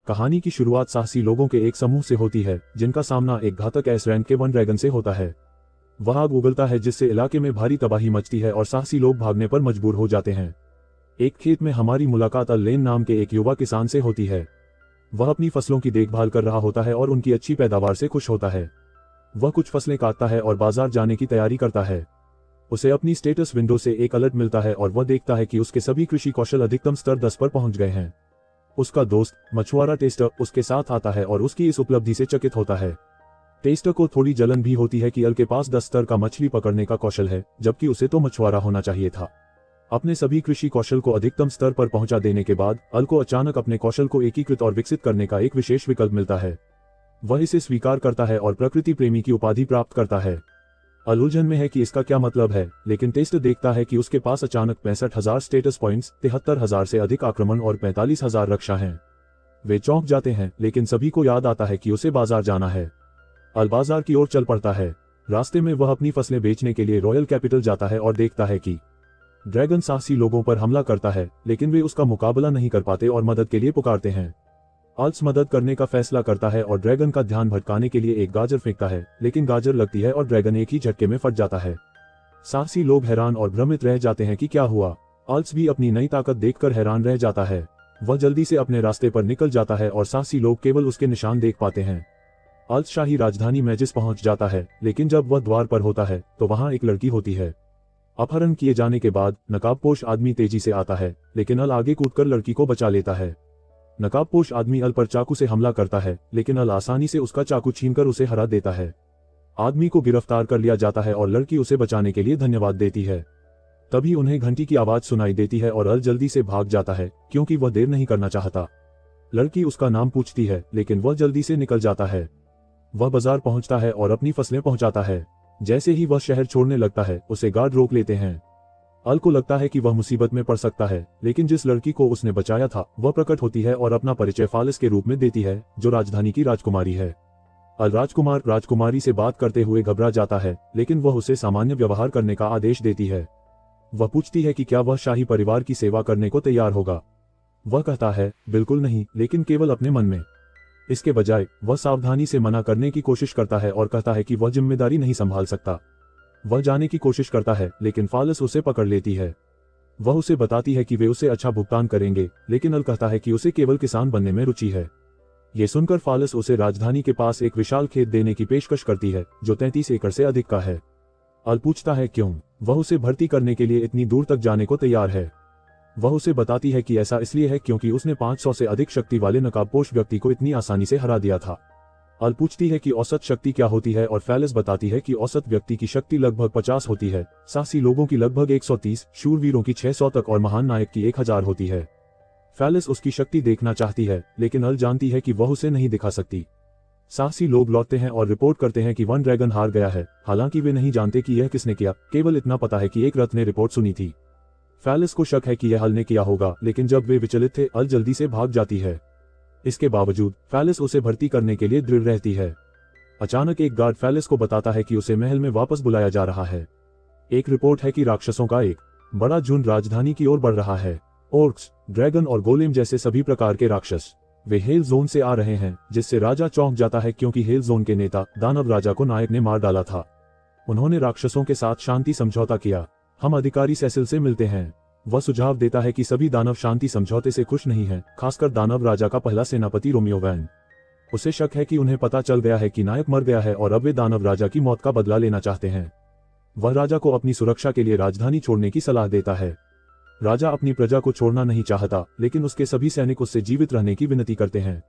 कहानी की शुरुआत साहसी लोगों के एक समूह से होती है जिनका सामना एक घातक एस रैंक के वन ड्रैगन से होता है। वह आग उगलता है जिससे इलाके में भारी तबाही मचती है और साहसी लोग भागने पर मजबूर हो जाते हैं। एक खेत में हमारी मुलाकात अल-लेन नाम के एक युवा किसान से होती है। वह अपनी फसलों की देखभाल कर रहा होता है और उनकी अच्छी पैदावार से खुश होता है। वह कुछ फसलें काटता है और बाजार जाने की तैयारी करता है। उसे अपनी स्टेटस विंडो से एक अलर्ट मिलता है और वह देखता है कि उसके सभी कृषि कौशल अधिकतम स्तर 10 पर पहुंच गए हैं। उसका दोस्त मछुआरा टेस्टर उसके साथ आता है और उसकी इस उपलब्धि से चकित होता है। टेस्टर को थोड़ी जलन भी होती है कि अल के पास 10 स्तर का मछली पकड़ने का कौशल है, जबकि उसे तो मछुआरा होना चाहिए था। अपने सभी कृषि कौशल को अधिकतम स्तर पर पहुंचा देने के बाद अल को अचानक अपने कौशल को एकीकृत और विकसित करने का एक विशेष विकल्प मिलता है। वह इसे स्वीकार करता है और प्रकृति प्रेमी की उपाधि प्राप्त करता है। अल उलझन में है कि इसका क्या मतलब है, लेकिन टेस्टर देखता है कि उसके पास अचानक 65,000 स्टेटस पॉइंट्स, 73,000 से अधिक आक्रमण और 45,000 रक्षा हैं। वे चौंक जाते हैं, लेकिन सभी को याद आता है कि उसे बाजार जाना है। अल बाजार की ओर चल पड़ता है। रास्ते में वह अपनी फसलें बेचने के लिए रॉयल कैपिटल जाता है और देखता है कि ड्रैगन साहसी लोगों पर हमला करता है, लेकिन वे उसका मुकाबला नहीं कर पाते और मदद के लिए पुकारते हैं। अल्स मदद करने का फैसला करता है और ड्रैगन का ध्यान भटकाने के लिए एक गाजर फेंकता है, लेकिन गाजर लगती है और ड्रैगन एक ही झटके में फट जाता है। साहसी लोग हैरान और भ्रमित रह जाते हैं कि क्या हुआ। अल्स भी अपनी नई ताकत देखकर हैरान रह जाता है। वह जल्दी से अपने रास्ते पर निकल जाता है और साहसी लोग केवल उसके निशान देख पाते हैं। अल्स शाही राजधानी मैजिस पहुंच जाता है, लेकिन जब वह द्वार पर होता है तो वहां एक लड़की होती है। अपहरण किए जाने के बाद नकाबपोश आदमी तेजी से आता है, लेकिन अल आगे कूदकर लड़की को बचा लेता है। नकाबपोश आदमी अल पर चाकू से हमला करता है, लेकिन अल आसानी से उसका चाकू छीनकर उसे हरा देता है। आदमी को गिरफ्तार कर लिया जाता है और लड़की उसे बचाने के लिए धन्यवाद देती है। तभी उन्हें घंटी की आवाज सुनाई देती है और अल जल्दी से भाग जाता है, क्योंकि वह देर नहीं करना चाहता। लड़की उसका नाम पूछती है, लेकिन वह जल्दी से निकल जाता है। वह बाजार पहुंचता है और अपनी फसलें पहुंचाता है। जैसे ही वह शहर छोड़ने लगता है, उसे गार्ड रोक लेते हैं। अल को लगता है कि वह मुसीबत में पड़ सकता है, लेकिन जिस लड़की को उसने बचाया था वह प्रकट होती है और अपना परिचय फालिस के रूप में देती है, जो राजधानी की राजकुमारी है। अल राजकुमार राजकुमारी से बात करते हुए घबरा जाता है, लेकिन वह उसे सामान्य व्यवहार करने का आदेश देती है। वह पूछती है कि क्या वह शाही परिवार की सेवा करने को तैयार होगा। वह कहता है, बिल्कुल नहीं, लेकिन केवल अपने मन में। इसके बजाय वह सावधानी से मना करने की कोशिश करता है और कहता है कि वह जिम्मेदारी नहीं संभाल सकता। वह जाने की कोशिश करता है, लेकिन फालिस उसे पकड़ लेती है। वह उसे बताती है कि वे उसे अच्छा भुगतान करेंगे, लेकिन अल कहता है कि उसे केवल किसान बनने में रुचि है। ये सुनकर फालिस उसे राजधानी के पास एक विशाल खेत देने की पेशकश करती है, जो 33 एकड़ से अधिक का है। अल पूछता है क्यों। वह उसे भर्ती करने के लिए इतनी दूर तक जाने को तैयार है। वह उसे बताती है कि ऐसा इसलिए है क्योंकि उसने 500 से अधिक शक्ति वाले नकाबपोश व्यक्ति को इतनी आसानी से हरा दिया था। अल पूछती है कि औसत शक्ति क्या होती है और फालिस बताती है कि औसत व्यक्ति की शक्ति लगभग 50 होती है, साहसी लोगों की लगभग 130, शूरवीरों की 600 तक और महान नायक की 1000 होती है। फालिस उसकी शक्ति देखना चाहती है, लेकिन अल जानती है कि वह उसे नहीं दिखा सकती। साहसी लोग लौटते हैं और रिपोर्ट करते हैं कि वन ड्रैगन हार गया है, हालांकि वे नहीं जानते कि यह किसने किया, केवल इतना पता है कि एक रथ ने रिपोर्ट सुनी थी। फालिस को शक है कि यह अल ने किया होगा, लेकिन जब वे विचलित थे अल जल्दी से भाग जाती है। इसके बावजूद फालिस उसे भर्ती करने के लिए दृढ़ रहती है। अचानक एक गार्ड फालिस को बताता है कि उसे महल में वापस बुलाया जा रहा है। एक रिपोर्ट है कि राक्षसों का एक बड़ा झुंड राजधानी की ओर बढ़ रहा है। ऑर्क्स, ड्रैगन और गोलेम जैसे सभी प्रकार के राक्षस। वे हेल जोन से आ रहे हैं, जिससे राजा चौंक जाता है क्योंकि हेल जोन के नेता दानव राजा को नायक ने मार डाला था। उन्होंने राक्षसों के साथ शांति समझौता किया। हम अधिकारी सेसिल से मिलते हैं। वह सुझाव देता है कि सभी दानव शांति समझौते से खुश नहीं हैं, खासकर दानव राजा का पहला सेनापति रोमियो वैन। उसे शक है कि उन्हें पता चल गया है कि नायक मर गया है और अब वे दानव राजा की मौत का बदला लेना चाहते हैं। वह राजा को अपनी सुरक्षा के लिए राजधानी छोड़ने की सलाह देता है। राजा अपनी प्रजा को छोड़ना नहीं चाहता, लेकिन उसके सभी सैनिक उससे जीवित रहने की विनती करते हैं।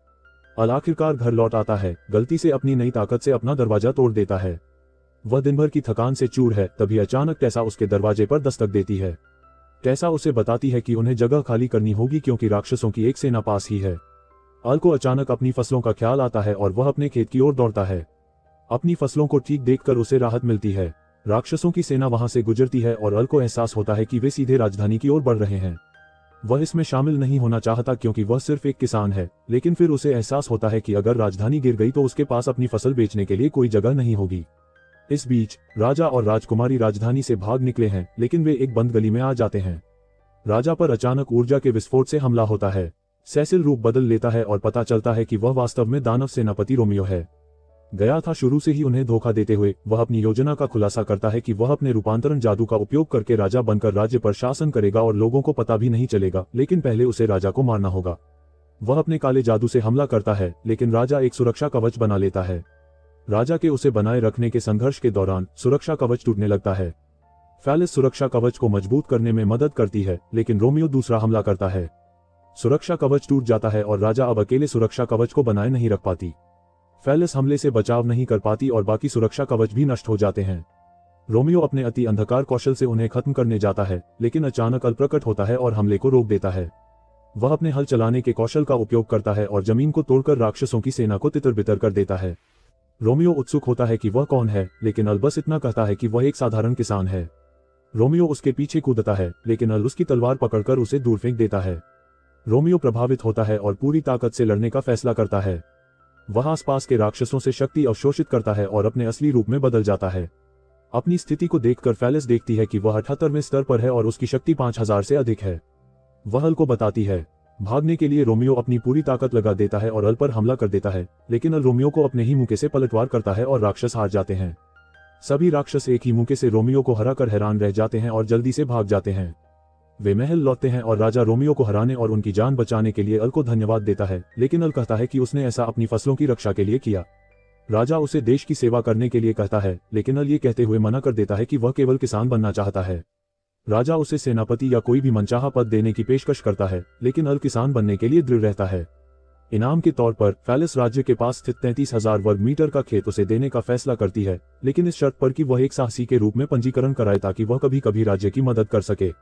अल आखिरकार घर लौट आता है, गलती से अपनी नई ताकत से अपना दरवाजा तोड़ देता है। वह दिन भर की थकान से चूर है, तभी अचानक टेसा उसके दरवाजे पर दस्तक देती है। टेसा उसे बताती है कि उन्हें जगह खाली करनी होगी क्योंकि राक्षसों की एक सेना पास ही है। अल को अचानक अपनी फसलों का ख्याल आता है और वह अपने खेत की ओर दौड़ता है। अपनी फसलों को ठीक देखकर उसे राहत मिलती है। राक्षसों की सेना वहां से गुजरती है और अल को एहसास होता है कि वे सीधे राजधानी की ओर बढ़ रहे हैं। वह इसमें शामिल नहीं होना चाहता क्योंकि वह सिर्फ एक किसान है, लेकिन फिर उसे एहसास होता है कि अगर राजधानी गिर गई तो उसके पास अपनी फसल बेचने के लिए कोई जगह नहीं होगी। इस बीच राजा और राजकुमारी राजधानी से भाग निकले हैं, लेकिन वे एक बंद गली में आ जाते हैं। राजा पर अचानक ऊर्जा के विस्फोट से हमला होता है। सेसिल रूप बदल लेता है और पता चलता है कि वह वास्तव में दानव सेनापति रोमियो है। गया था शुरू से ही उन्हें धोखा देते हुए। वह अपनी योजना का खुलासा करता है कि वह अपने रूपांतरण जादू का उपयोग करके राजा बनकर राज्य पर शासन करेगा और लोगों को पता भी नहीं चलेगा, लेकिन पहले उसे राजा को मारना होगा। वह अपने काले जादू से हमला करता है, लेकिन राजा एक सुरक्षा कवच बना लेता है। राजा के उसे बनाए रखने के संघर्ष के दौरान सुरक्षा कवच टूटने लगता है। फैलिस सुरक्षा कवच को मजबूत करने में मदद करती है, लेकिन रोमियो दूसरा हमला करता है। सुरक्षा कवच टूट जाता है और राजा अब अकेले सुरक्षा कवच को बनाए नहीं रख पाती। फैलिस हमले से बचाव नहीं कर पाती और बाकी सुरक्षा कवच भी नष्ट हो जाते हैं। रोमियो अपने अति अंधकार कौशल से उन्हें खत्म करने जाता है, लेकिन अचानक अल प्रकट होता है और हमले को रोक देता है। वह अपने हल चलाने के कौशल का उपयोग करता है और जमीन को तोड़कर राक्षसों की सेना को तितर-बितर कर देता है। रोमियो उत्सुक होता है कि वह कौन है, लेकिन अल बस इतना कहता है कि वह एक साधारण किसान है। रोमियो उसके पीछे कूदता है, लेकिन अल उसकी तलवार पकड़कर उसे दूर फेंक देता है। रोमियो प्रभावित होता है और पूरी ताकत से लड़ने का फैसला करता है। वह आसपास के राक्षसों से शक्ति अवशोषित करता है और अपने असली रूप में बदल जाता है। अपनी स्थिति को देखकर फैलिस देखती है कि वह 78वें स्तर पर है और उसकी शक्ति 5000 से अधिक है। वह अल को बताती है। भागने के लिए रोमियो अपनी पूरी ताकत लगा देता है और अल पर हमला कर देता है, लेकिन अल रोमियो को अपने ही मुक्के से पलटवार करता है और राक्षस हार जाते हैं। सभी राक्षस एक ही मुक्के से रोमियो को हराकर हैरान रह जाते हैं और जल्दी से भाग जाते हैं। वे महल लौटते हैं और राजा रोमियो को हराने और उनकी जान बचाने के लिए अल को धन्यवाद देता है, लेकिन अल कहता है कि उसने ऐसा अपनी फसलों की रक्षा के लिए किया। राजा उसे देश की सेवा करने के लिए कहता है, लेकिन अल ये कहते हुए मना कर देता है कि वह केवल किसान बनना चाहता है। राजा उसे सेनापति या कोई भी मनचाहा पद देने की पेशकश करता है, लेकिन अल किसान बनने के लिए दृढ़ रहता है। इनाम के तौर पर फैलिस राज्य के पास स्थित 33,000 वर्ग मीटर का खेत उसे देने का फैसला करती है, लेकिन इस शर्त पर कि वह एक साहसी के रूप में पंजीकरण कराए ताकि वह कभी कभी राज्य की मदद कर सके।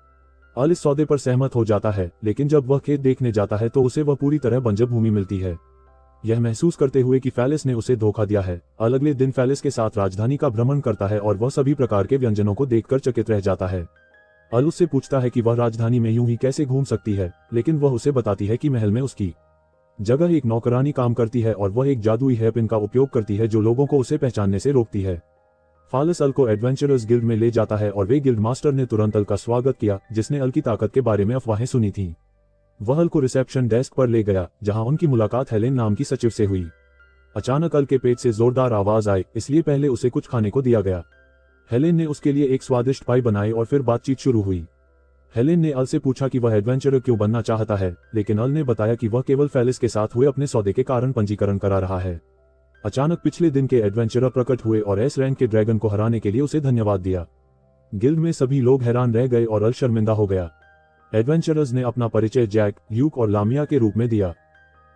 अल इस सौदे पर सहमत हो जाता है, लेकिन जब वह खेत देखने जाता है तो उसे वह पूरी तरह बंजर भूमि मिलती है। यह महसूस करते हुए कि फैलिस ने उसे धोखा दिया है, अल अगले दिन फैलिस के साथ राजधानी का भ्रमण करता है और वह सभी प्रकार के व्यंजनों को देखकर चकित रह जाता है। अल उससे पूछता है कि वह राजधानी में यूं ही कैसे घूम सकती है, लेकिन वह उसे बताती है कि महल में उसकी जगह एक नौकरानी काम करती है और वह एक जादुई हेयरपिन का उपयोग करती है जो लोगों को उसे पहचानने से रोकती है। फैलिस अल को एडवेंचरर्स गिल्ड में ले जाता है और वे गिल्ड मास्टर ने तुरंत अल का स्वागत किया, जिसने अल की ताकत के बारे में अफवाहें सुनी थीं। वह अल को रिसेप्शन डेस्क पर ले गया, जहां उनकी मुलाकात हेलेन नाम की सचिव से हुई। अचानक अल के पेट से जोरदार आवाज आई, इसलिए पहले उसे कुछ खाने को दिया गया। हेलेन ने उसके लिए एक स्वादिष्ट पाई बनाई और फिर बातचीत शुरू हुई। हेलेन ने अल से पूछा कि वह एडवेंचरर क्यों बनना चाहता है, लेकिन अल ने बताया कि वह केवल फैलिस के साथ हुए अपने सौदे के कारण पंजीकरण करा रहा है। अचानक पिछले दिन के एडवेंचरर प्रकट हुए और एस रैंक के ड्रैगन को हराने के लिए उसे धन्यवाद दिया। गिल्ड में सभी लोग हैरान रह गए और अल शर्मिंदा हो गया। एडवेंचरर्स ने अपना परिचय जैक, ल्यूक और लामिया के रूप में दिया।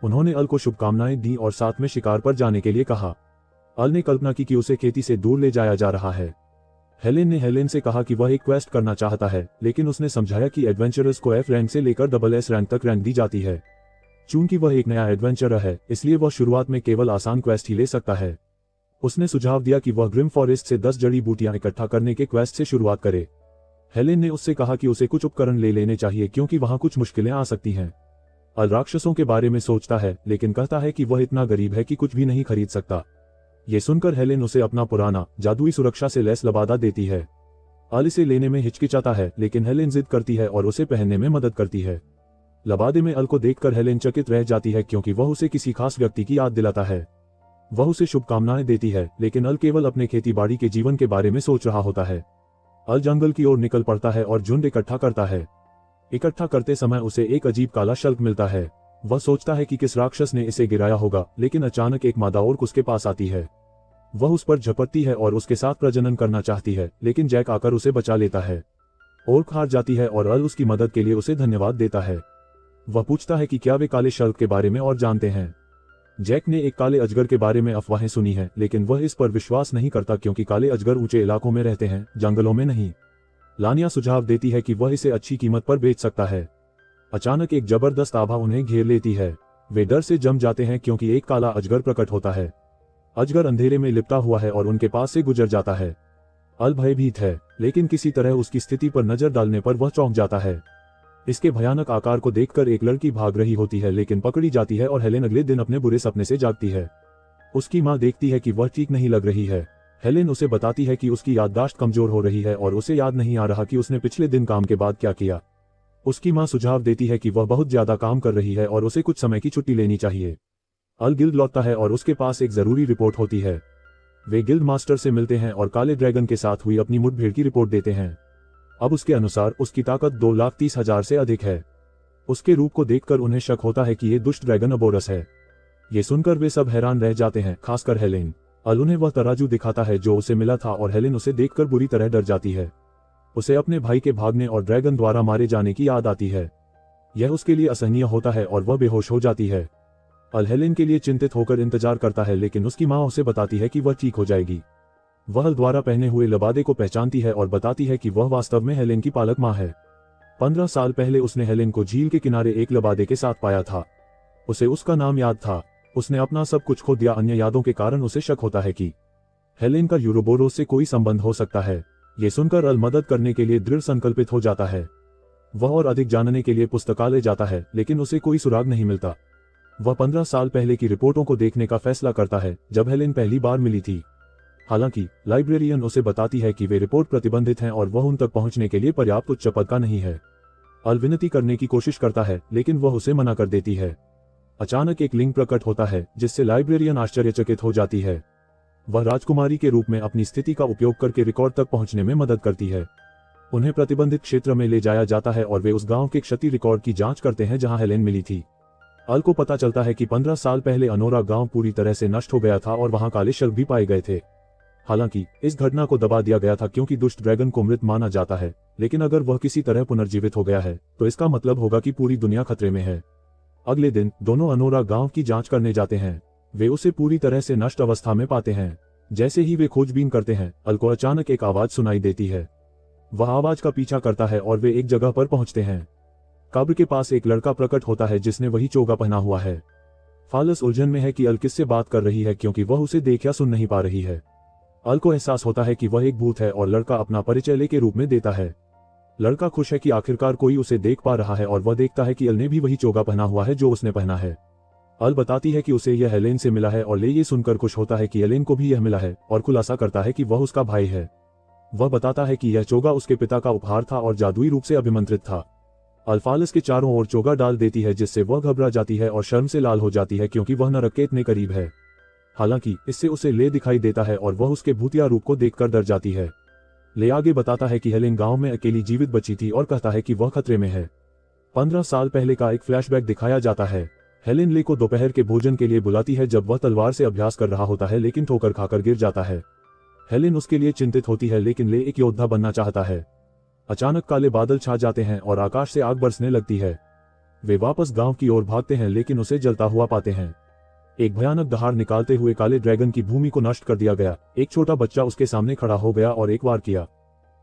उन्होंने अल को शुभकामनाएं दी और साथ में शिकार पर जाने के लिए कहा। अल ने कल्पना की कि उसे खेती से दूर ले जाया जा रहा है। हेलेन ने हेलेन से कहा कि वह एक क्वेस्ट करना चाहता है, लेकिन उसने समझाया कि एडवेंचरर्स को एफ रैंक से लेकर डबल एस रैंक तक रैंक दी जाती है। चूंकि वह एक नया एडवेंचरर है, इसलिए वह शुरुआत में केवल आसान क्वेस्ट ही ले सकता है। उसने सुझाव दिया कि वह ग्रिम फॉरेस्ट से 10 जड़ी बूटियां इकट्ठा करने के क्वेस्ट से शुरुआत करे। हेलेन ने उससे कहा कि उसे कुछ उपकरण ले लेने चाहिए क्योंकि वहां कुछ मुश्किलें आ सकती हैं। अल राक्षसों के बारे में सोचता है, लेकिन कहता है कि वह इतना गरीब है कि कुछ भी नहीं खरीद सकता। ये सुनकर हेलेन उसे अपना पुराना जादुई सुरक्षा से लैस लबादा देती है। अल इसे लेने में हिचकिचाता है, लेकिन हेलेन जिद करती है और उसे पहनने में मदद करती है। लबादे में अल को देखकर हेलेन चकित रह जाती है क्योंकि वह उसे किसी खास व्यक्ति की याद दिलाता है। वह उसे शुभकामनाएं देती है, लेकिन अल केवल अपने खेतीबाड़ी के जीवन के बारे में सोच रहा होता है। अल जंगल की ओर निकल पड़ता है और झुंड इकट्ठा करता है। इकट्ठा करते समय उसे एक अजीब काला शल्क मिलता है। वह सोचता है कि किस राक्षस ने इसे गिराया होगा, लेकिन अचानक एक मादा ओर्क उसके पास आती है। वह उस पर झपटती है और उसके साथ प्रजनन करना चाहती है, लेकिन जैक आकर उसे बचा लेता है। ओर्क हार जाती है और अल उसकी मदद के लिए उसे धन्यवाद देता है। वह पूछता है कि क्या वे काले शल्क के बारे में और जानते हैं। जैक ने एक काले अजगर के बारे में अफवाहें सुनी हैं, लेकिन वह इस पर विश्वास नहीं करता क्योंकि काले अजगर ऊंचे इलाकों में रहते हैं, जंगलों में नहीं। लानिया सुझाव देती है कि वह इसे अच्छी कीमत पर बेच सकता है। अचानक एक जबरदस्त आभा उन्हें घेर लेती है। वे डर से जम जाते हैं क्योंकि एक काला अजगर प्रकट होता है। अजगर अंधेरे में लिपटा हुआ है और उनके पास से गुजर जाता है। अल भयभीत है, लेकिन किसी तरह उसकी स्थिति पर नजर डालने पर वह चौंक जाता है। इसके भयानक आकार को देखकर एक लड़की भाग रही होती है, लेकिन पकड़ी जाती है और हेलेन अगले दिन अपने बुरे सपने से जागती है। उसकी मां देखती है कि वह ठीक नहीं लग रही है। हेलेन उसे बताती है कि उसकी याददाश्त कमजोर हो रही है और उसे याद नहीं आ रहा कि उसने पिछले दिन काम के बाद क्या किया। उसकी माँ सुझाव देती है कि वह बहुत ज्यादा काम कर रही है और उसे कुछ समय की छुट्टी लेनी चाहिए। अल गिल्ड लौटता है और उसके पास एक जरूरी रिपोर्ट होती है। वे गिल्ड मास्टर से मिलते हैं और काले ड्रैगन के साथ हुई अपनी मुठभेड़ की रिपोर्ट देते हैं। अब उसके अनुसार उसकी ताकत 2,30,000 से अधिक है। उसके रूप को देखकर उन्हें शक होता है कि ये दुष्ट ड्रैगन अबोरस है। ये सुनकर वे सब हैरान रह जाते हैं, खासकर हेलेन। अल उन्हें वह तराजू दिखाता है जो उसे मिला था और हेलेन उसे देखकर बुरी तरह डर जाती है। उसे अपने भाई के भागने और ड्रैगन द्वारा मारे जाने की याद आती है। यह उसके लिए असहनीय होता है और वह बेहोश हो जाती है। अल हेलेन के लिए चिंतित होकर इंतजार करता है, लेकिन उसकी माँ उसे बताती है कि वह ठीक हो जाएगी। वह अल द्वारा पहने हुए लबादे को पहचानती है और बताती है कि वह वास्तव में हेलेन की पालक माँ है। 15 साल पहले उसने हेलेन को झील के किनारे एक लबादे के साथ पाया था। उसे उसका नाम याद था। उसने अपना सब कुछ खो दिया। अन्य यादों के कारण उसे शक होता है कि हेलेन का यूरोबोरोस से कोई संबंध हो सकता है। ये सुनकर अल मदद करने के लिए दृढ़ संकल्पित हो जाता है। वह और अधिक जानने के लिए पुस्तकालय जाता है, लेकिन उसे कोई सुराग नहीं मिलता। वह 15 साल पहले की रिपोर्टों को देखने का फैसला करता है, जब हेलेन पहली बार मिली थी। हालांकि लाइब्रेरियन उसे बताती है कि वे रिपोर्ट प्रतिबंधित हैं और वह उन तक पहुंचने के लिए पर्याप्त उच्च पद का नहीं है। अल विनती करने की कोशिश करता है, लेकिन वह उसे मना कर देती है। अचानक एक लिंग प्रकट होता है, जिससे लाइब्रेरियन आश्चर्यचकित हो जाती है। वह राजकुमारी के रूप में अपनी स्थिति का उपयोग करके रिकॉर्ड तक पहुंचने में मदद करती है। उन्हें प्रतिबंधित क्षेत्र में ले जाया जाता है और वे उस गांव के क्षति रिकॉर्ड की जांच करते हैं जहां हेलेन मिली थी। अल को पता चलता है कि 15 साल पहले अनोरा गांव पूरी तरह से नष्ट हो गया था और वहां काले शल्क भी पाए गए थे। हालांकि इस घटना को दबा दिया गया था क्योंकि दुष्ट ड्रैगन को मृत माना जाता है, लेकिन अगर वह किसी तरह पुनर्जीवित हो गया है तो इसका मतलब होगा कि पूरी दुनिया खतरे में है। अगले दिन दोनों अनोरा गांव की जांच करने जाते हैं। वे उसे पूरी तरह से नष्ट अवस्था में पाते हैं। जैसे ही वे खोजबीन करते हैं, अल को अचानक एक आवाज सुनाई देती है। वह आवाज का पीछा करता है और वे एक जगह पर पहुंचते हैं। कब्र के पास एक लड़का प्रकट होता है जिसने वही चोगा पहना हुआ है। फालस उलझन में है कि अल किससे बात कर रही है, क्योंकि वह उसे देख या सुन नहीं पा रही है। अल को एहसास होता है कि वह एक भूत है और लड़का अपना परिचय ले के रूप में देता है। लड़का खुश है कि आखिरकार कोई उसे देख पा रहा है और वह देखता है कि अल ने भी वही चोगा पहना हुआ है जो उसने पहना है। अल बताती है कि उसे यह हेलेन से मिला है और ले ये सुनकर खुश होता है कि हेलेन को भी यह मिला है और खुलासा करता है कि वह उसका भाई है। वह बताता है कि यह चोगा उसके पिता का उपहार था और जादुई रूप से अभिमंत्रित था। अल फालस के चारों ओर चोगा डाल देती है, जिससे वह घबरा जाती है और शर्म से लाल हो जाती है क्योंकि वह नरक के इतने करीब है। हालांकि इससे उसे ले दिखाई देता है और वह उसके भूतिया रूप को देखकर डर जाती है। ले आगे बताता है कि हेलेन गांव में अकेली जीवित बची थी और कहता है कि वह खतरे में है। 15 साल पहले का एक फ्लैशबैक दिखाया जाता है। हेलेन ले को दोपहर के भोजन के लिए बुलाती है जब वह तलवार से अभ्यास कर रहा होता है, लेकिन ठोकर खाकर गिर जाता है। हेलेन उसके लिए चिंतित होती है, लेकिन ले एक योद्धा बनना चाहता है। अचानक काले बादल छा जाते हैं और आकाश से आग बरसने लगती है। वे वापस गांव की ओर भागते हैं, लेकिन उसे जलता हुआ पाते हैं। एक भयानक दहाड़ निकालते हुए काले ड्रैगन की भूमि को नष्ट कर दिया गया। एक छोटा बच्चा उसके सामने खड़ा हो गया और एक वार किया।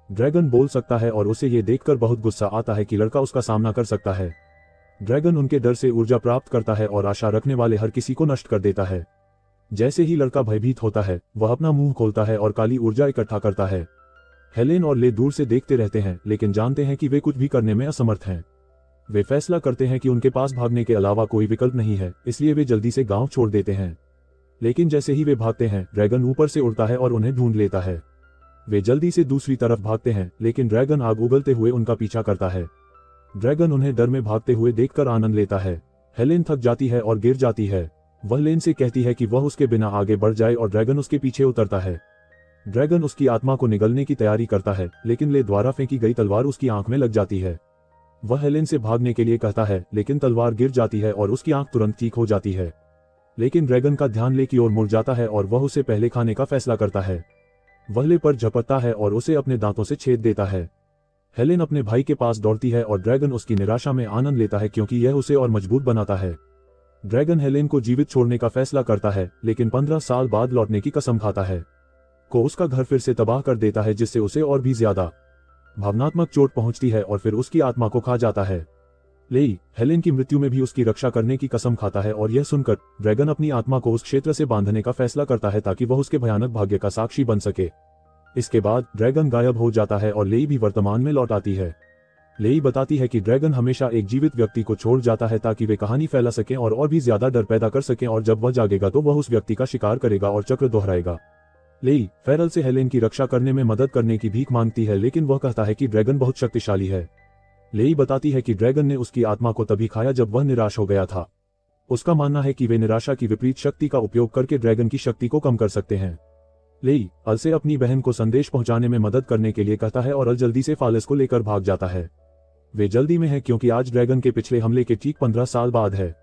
ड्रैगन बोल सकता है और उसे ये देखकर बहुत गुस्सा आता है कि लड़का उसका सामना कर सकता है। ड्रैगन उनके डर से ऊर्जा प्राप्त करता है और आशा रखने वाले हर किसी को नष्ट कर देता है। जैसे ही लड़का भयभीत होता है, वह अपना मुंह खोलता है और काली ऊर्जा इकट्ठा करता है। हेलेन और ले दूर से देखते रहते हैं, लेकिन जानते हैं कि वे कुछ भी करने में असमर्थ हैं। वे फैसला करते हैं कि उनके पास भागने के अलावा कोई विकल्प नहीं है, इसलिए वे जल्दी से गांव छोड़ देते हैं। लेकिन जैसे ही वे भागते हैं, ड्रैगन ऊपर से उड़ता है और उन्हें ढूंढ लेता है। वे जल्दी से दूसरी तरफ भागते हैं, लेकिन ड्रैगन आग उगलते हुए उनका पीछा करता है। ड्रैगन उन्हें डर में भागते हुए देखकर आनंद लेता है। हेलेन थक जाती है और गिर जाती है। वह लेन से कहती है कि वह उसके बिना आगे बढ़ जाए और ड्रैगन उसके पीछे उतरता है। ड्रैगन उसकी आत्मा को निगलने की तैयारी करता है, लेकिन ले द्वारा फेंकी गई तलवार उसकी आंख में लग जाती है। वह हेलेन से भागने के लिए कहता है, लेकिन तलवार गिर जाती है और उसकी आंख तुरंत ठीक हो जाती है। लेकिन ड्रैगन का ध्यान ले की ओर मुड़ जाता है और वह उसे पहले खाने का फैसला करता है। वह ले पर झपटता है और उसे अपने दांतों से छेद देता है। हेलेन अपने भाई के पास दौड़ती है और ड्रैगन उसकी निराशा में आनंद लेता है, क्योंकि यह उसे और मजबूत बनाता है। ड्रैगन हेलेन को जीवित छोड़ने का फैसला करता है, लेकिन 15 साल बाद लौटने की कसम खाता है। को उसका घर फिर से तबाह कर देता है, जिससे उसे और भी ज्यादा भावनात्मक चोट पहुंचती है और फिर उसकी आत्मा को खा जाता है। लेई हेलेन की मृत्यु में भी उसकी रक्षा करने की कसम खाता है और यह सुनकर ड्रैगन अपनी आत्मा को उस क्षेत्र से बांधने का फैसला करता है ताकि वह उसके भयानक भाग्य का साक्षी बन सके। इसके बाद ड्रैगन गायब हो जाता है और लेई भी वर्तमान में लौट आती है। लेई बताती है कि ड्रैगन हमेशा एक जीवित व्यक्ति को छोड़ जाता है ताकि वे कहानी फैला सकें और भी ज्यादा डर पैदा कर सकें, और जब वह जागेगा तो वह उस व्यक्ति का शिकार करेगा और चक्र दोहराएगा। लेई फेरल से हेलेन की रक्षा करने में मदद करने की भीख मांगती है, लेकिन वह कहता है कि ड्रैगन बहुत शक्तिशाली है। लेई बताती है कि ड्रैगन ने उसकी आत्मा को तभी खाया जब वह निराश हो गया था। उसका मानना है कि वे निराशा की विपरीत शक्ति का उपयोग करके ड्रैगन की शक्ति को कम कर सकते हैं। लेई अल से अपनी बहन को संदेश पहुंचाने में मदद करने के लिए कहता है और अल जल्दी से फालिस को लेकर भाग जाता है। वे जल्दी में है क्योंकि आज ड्रैगन के पिछले हमले के ठीक 15 साल बाद है।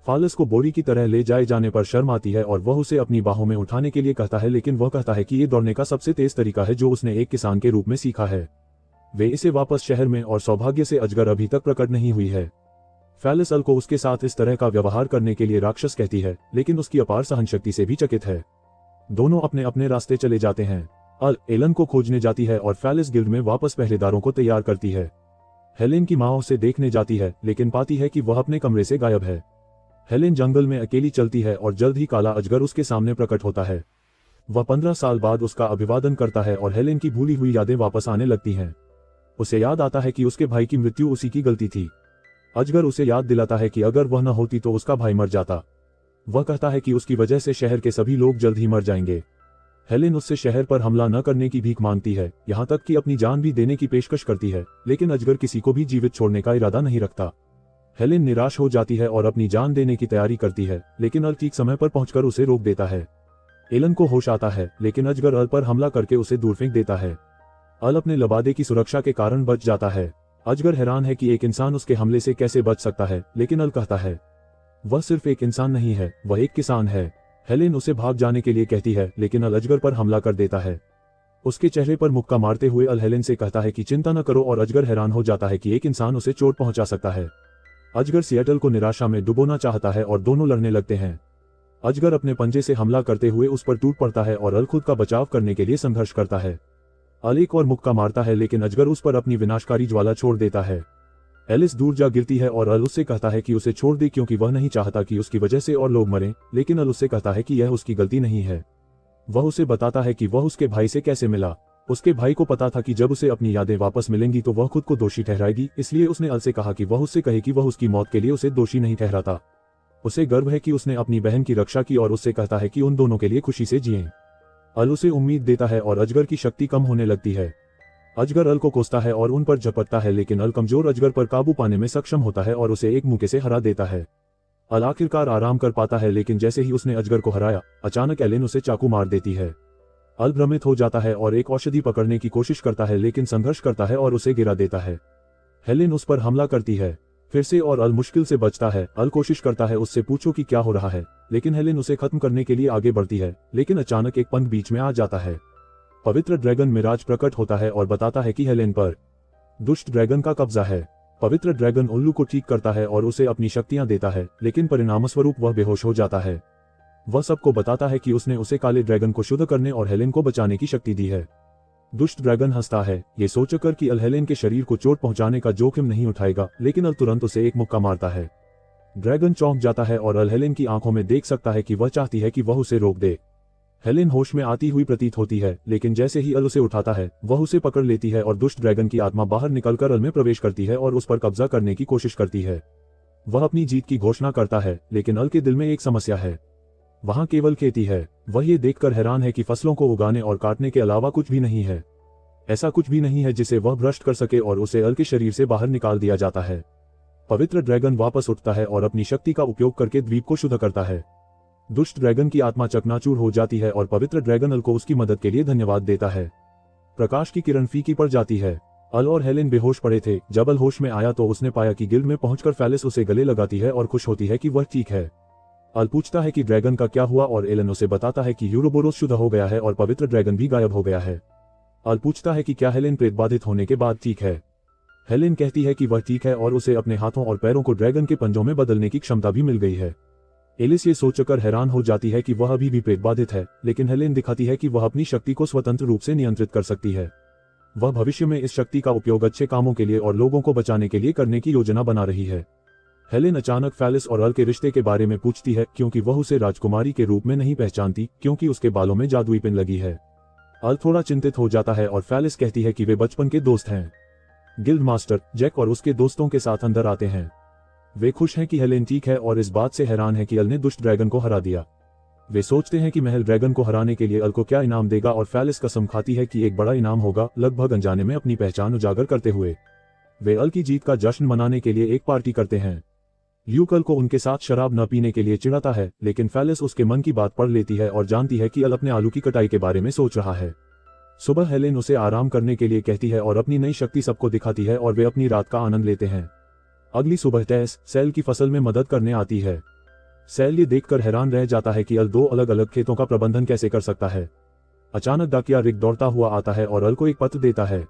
फालिस को बोरी की तरह ले जाए जाने पर शर्म आती है और वह उसे अपनी बाहों में उठाने के लिए कहता है, लेकिन वह कहता है कि ये दौड़ने का सबसे तेज तरीका है जो उसने एक किसान के रूप में सीखा है। वे इसे वापस शहर में और सौभाग्य से अजगर अभी तक प्रकट नहीं हुई है। फालिस अल को उसके साथ इस तरह का व्यवहार करने के लिए राक्षस कहती है, लेकिन उसकी अपार सहनशक्ति से भी चकित है। दोनों अपने अपने रास्ते चले जाते हैं। अल एलन को खोजने जाती है और फालिस गिल्ड में वापस पहरेदारों को तैयार करती है। हेलेन की माँ उसे देखने जाती है, लेकिन पाती है कि वह अपने कमरे से गायब है। हेलेन जंगल में अकेली चलती है और जल्द ही काला अजगर उसके सामने प्रकट होता है। वह 15 साल बाद उसका अभिवादन करता है और हेलेन की भूली हुई यादें वापस आने लगती हैं। उसे याद आता है कि उसके भाई की मृत्यु उसी की गलती थी। अजगर उसे याद दिलाता है कि अगर वह न होती तो उसका भाई मर जाता। वह कहता है कि उसकी वजह से शहर के सभी लोग जल्द ही मर जाएंगे। हेलेन उससे शहर पर हमला न करने की भीख मांगती है, यहाँ तक कि अपनी जान भी देने की पेशकश करती है, लेकिन अजगर किसी को भी जीवित छोड़ने का इरादा नहीं रखता। हेलेन निराश हो जाती है और अपनी जान देने की तैयारी करती है, लेकिन अल ठीक समय पर पहुंचकर उसे रोक देता है। एलन को होश आता है, लेकिन अजगर अल पर हमला करके उसे दूर फेंक देता है। अल अपने लबादे की सुरक्षा के कारण बच जाता है। अजगर हैरान है कि एक इंसान उसके हमले से कैसे बच सकता है, लेकिन अल कहता है वह सिर्फ एक इंसान नहीं है, वह एक किसान है। हेलेन उसे भाग जाने के लिए कहती है, लेकिन अल अजगर पर हमला कर देता है। उसके चेहरे पर मुक्का मारते हुए अल हेलेन से कहता है कि चिंता न करो, और अजगर हैरान हो जाता है कि एक इंसान उसे चोट पहुंचा सकता है। अजगर सिएटल को निराशा में डुबोना चाहता है और दोनों लड़ने लगते हैं। अजगर अपने पंजे से हमला करते हुए उस पर टूट पड़ता है और अल खुद का बचाव करने के लिए संघर्ष करता है। अल एक और मुक्का मारता है, लेकिन अजगर उस पर अपनी विनाशकारी ज्वाला छोड़ देता है। एलिस दूर जा गिरती है और अल उससे कहता है कि उसे छोड़ दे क्योंकि वह नहीं चाहता कि उसकी वजह से और लोग मरें, लेकिन अल उससे कहता है कि यह उसकी गलती नहीं है। वह उसे बताता है कि वह उसके भाई से कैसे मिला। उसके भाई को पता था कि जब उसे अपनी यादें वापस मिलेंगी तो वह खुद को दोषी ठहराएगी, इसलिए उसने अल से कहा कि वह उससे कहे कि वह उसकी मौत के लिए उसे दोषी नहीं ठहराता। उसे गर्व है कि उसने अपनी बहन की रक्षा की और उससे कहता है कि उन दोनों के लिए खुशी से जिएं। अल उसे उम्मीद देता है और अजगर की शक्ति कम होने लगती है। अजगर अल को कोसता है और उन पर झपटता है, लेकिन अल कमजोर अजगर पर काबू पाने में सक्षम होता है और उसे एक मुक्के से हरा देता है। अल आखिरकार आराम कर पाता है, लेकिन जैसे ही उसने अजगर को हराया, अचानक एलेन उसे चाकू मार देती है। अल भ्रमित हो जाता है और एक औषधि पकड़ने की कोशिश करता है, लेकिन संघर्ष करता है और उसे गिरा देता है। हेलेन उस पर हमला करती है फिर से और अल मुश्किल से बचता है। अल कोशिश करता है उससे पूछो कि क्या हो रहा है, लेकिन हेलेन उसे खत्म करने के लिए आगे बढ़ती है, लेकिन अचानक एक पंख बीच में आ जाता है। पवित्र ड्रैगन मिराज प्रकट होता है और बताता है कि हेलेन पर दुष्ट ड्रैगन का कब्जा है। पवित्र ड्रैगन उल्लू को ठीक करता है और उसे अपनी शक्तियां देता है, लेकिन परिणामस्वरूप वह बेहोश हो जाता है। वह सबको बताता है कि उसने उसे काले ड्रैगन को शुद्ध करने और हेलेन को बचाने की शक्ति दी है। दुष्ट ड्रैगन हंसता है, ये सोचकर कि अल हेलेन के शरीर को चोट पहुंचाने का जोखिम नहीं उठाएगा, लेकिन अल तुरंत उसे एक मुक्का मारता है। ड्रैगन चौंक जाता है और अल हेलेन की आंखों में देख सकता है कि वह चाहती है कि वह उसे रोक दे। हेलेन होश में आती हुई प्रतीत होती है, लेकिन जैसे ही अल उसे उठाता है, वह उसे पकड़ लेती है और दुष्ट ड्रैगन की आत्मा बाहर निकलकर अल में प्रवेश करती है और उस पर कब्जा करने की कोशिश करती है। वह अपनी जीत की घोषणा करता है, लेकिन अल के दिल में एक समस्या है। वहां केवल खेती है। वह ये देखकर हैरान है कि फसलों को उगाने और काटने के अलावा कुछ भी नहीं है। ऐसा कुछ भी नहीं है जिसे वह भ्रष्ट कर सके और उसे अल के शरीर से बाहर निकाल दिया जाता है। पवित्र ड्रैगन वापस उठता है और अपनी शक्ति का उपयोग करके द्वीप को शुद्ध करता है। दुष्ट ड्रैगन की आत्मा चकनाचूर हो जाती है और पवित्र ड्रैगन अल को उसकी मदद के लिए धन्यवाद देता है। प्रकाश की किरण फीकी पड़ जाती है। अल और हेलेन बेहोश पड़े थे। जब अल होश में आया तो उसने पाया कि गिल्ड में पहुंचकर फालिस उसे गले लगाती है और खुश होती है कि वह ठीक है। अल पूछता है कि ड्रैगन का क्या हुआ और एलन उसे बताता है कि यूरोबोरोस शुद्ध हो गया है और पवित्र ड्रैगन भी गायब हो गया है। अल पूछता है कि क्या हेलेन प्रेतबाधित होने के बाद ठीक है। हेलेन कहती है कि वह ठीक है और उसे अपने हाथों और पैरों को ड्रैगन के पंजों में बदलने की क्षमता भी मिल गई है। एलिस ये सोचकर हैरान हो जाती है कि वह अभी भी प्रेतबाधित है, लेकिन हेलेन दिखाती है कि वह अपनी शक्ति को स्वतंत्र रूप से नियंत्रित कर सकती है। वह भविष्य में इस शक्ति का उपयोग अच्छे कामों के लिए और लोगों को बचाने के लिए करने की योजना बना रही है। हेलेन अचानक फालिस और अल के रिश्ते के बारे में पूछती है, क्योंकि वह उसे राजकुमारी के रूप में नहीं पहचानती, क्योंकि उसके बालों में जादुई पिन लगी है। अल थोड़ा चिंतित हो जाता है और फालिस कहती है कि वे बचपन के दोस्त हैं। गिल्ड मास्टर जैक और उसके दोस्तों के साथ अंदर आते हैं। वे खुश हैं कि हेलेन ठीक है और इस बात से हैरान है कि अल ने दुष्ट ड्रैगन को हरा दिया। वे सोचते हैं कि महल ड्रैगन को हराने के लिए अल को क्या इनाम देगा और फालिस कसम खाती है कि एक बड़ा इनाम होगा, लगभग अनजाने में अपनी पहचान उजागर करते हुए। वे अल की जीत का जश्न मनाने के लिए एक पार्टी करते हैं। ल्यूक अल को उनके साथ शराब न पीने के लिए चिढ़ाता है, लेकिन फेलिस उसके मन की बात पढ़ लेती है और जानती है कि अल अपने आलू की कटाई के बारे में सोच रहा है। सुबह हेलेन उसे आराम करने के लिए कहती है और अपनी नई शक्ति सबको दिखाती है और वे अपनी रात का आनंद लेते हैं। अगली सुबह टेस सेल की फसल में मदद करने आती है। सेल ये देखकर हैरान रह जाता है कि अल 2 अलग अलग खेतों का प्रबंधन कैसे कर सकता है। अचानक डाकिया रिक दौड़ता हुआ आता है और अल को एक पत्र देता है।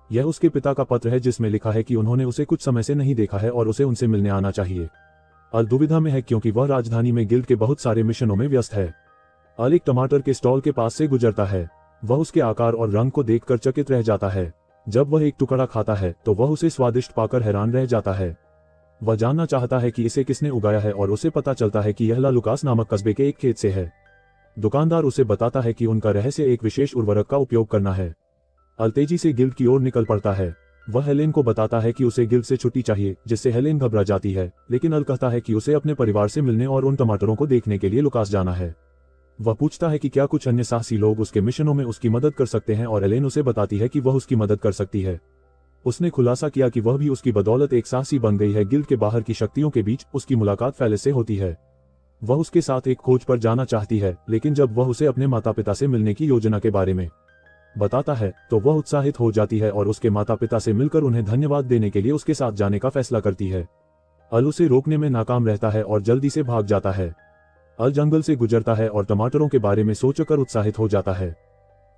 यह उसके पिता का पत्र है जिसमें लिखा है कि उन्होंने उसे कुछ समय से नहीं देखा है और उसे उनसे मिलने आना चाहिए। अल दुविधा में है क्योंकि वह राजधानी में गिल्ड के बहुत सारे मिशनों में व्यस्त है। अल एक टमाटर के स्टॉल के पास से गुजरता है। वह उसके आकार और रंग को देखकर चकित रह जाता है। जब वह एक टुकड़ा खाता है तो वह उसे स्वादिष्ट पाकर हैरान रह जाता है। वह जानना चाहता है कि इसे किसने उगाया है और उसे पता चलता है कि यह ला लुकास नामक कस्बे के एक खेत से है। दुकानदार उसे बताता है कि उनका रहस्य एक विशेष उर्वरक का उपयोग करना है। अल तेजी से गिल्ड की ओर निकल पड़ता है। वह हेलेन को बताता है कि उसे गिल्ड से छुट्टी चाहिए, जिससे हेलेन घबरा जाती है, लेकिन अल कहता है कि उसे अपने परिवार से मिलने और उन टमाटरों को देखने के लिए लुकास जाना है। वह पूछता है कि क्या कुछ अन्य साहसी लोग उसके मिशनों में उसकी मदद कर सकते हैं और हेलेन उसे बताती है कि वह उसकी मदद कर सकती है। उसने खुलासा किया कि वह भी उसकी बदौलत एक साहसी बन गई है। गिल्ड के बाहर की शक्तियों के बीच उसकी मुलाकात फेलिस से होती है। वह उसके साथ एक खोज पर जाना चाहती है, लेकिन जब वह उसे अपने माता पिता से मिलने की योजना के बारे में बताता है तो वह उत्साहित हो जाती है और उसके माता पिता से मिलकर उन्हें धन्यवाद देने के लिए उसके साथ जाने का फैसला करती है। अल उसे रोकने में नाकाम रहता है और जल्दी से भाग जाता है। अल जंगल से गुजरता है और टमाटरों के बारे में सोचकर उत्साहित हो जाता है।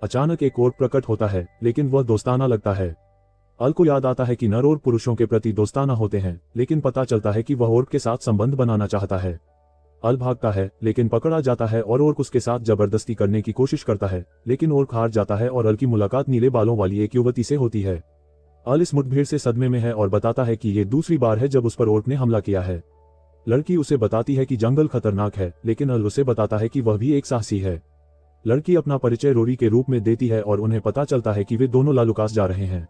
अचानक एक ओर्क प्रकट होता है, लेकिन वह दोस्ताना लगता है। अल को याद आता है कि नर और पुरुषों के प्रति दोस्ताना होते हैं, लेकिन पता चलता है कि वह ओर्क के साथ संबंध बनाना चाहता है। अल भागता है, लेकिन पकड़ा जाता है और ओर्क उसके साथ जबरदस्ती करने की कोशिश करता है, लेकिन ओर्क हार जाता है और अल की मुलाकात नीले बालों वाली एक युवती से होती है। अल इस मुठभेड़ से सदमे में है और बताता है कि ये दूसरी बार है जब उस पर ओर्क ने हमला किया है। लड़की उसे बताती है कि जंगल खतरनाक है, लेकिन अल उसे बताता है कि वह भी एक साहसी है। लड़की अपना परिचय रोरी के रूप में देती है और उन्हें पता चलता है कि वे दोनों ला लुकास जा रहे हैं।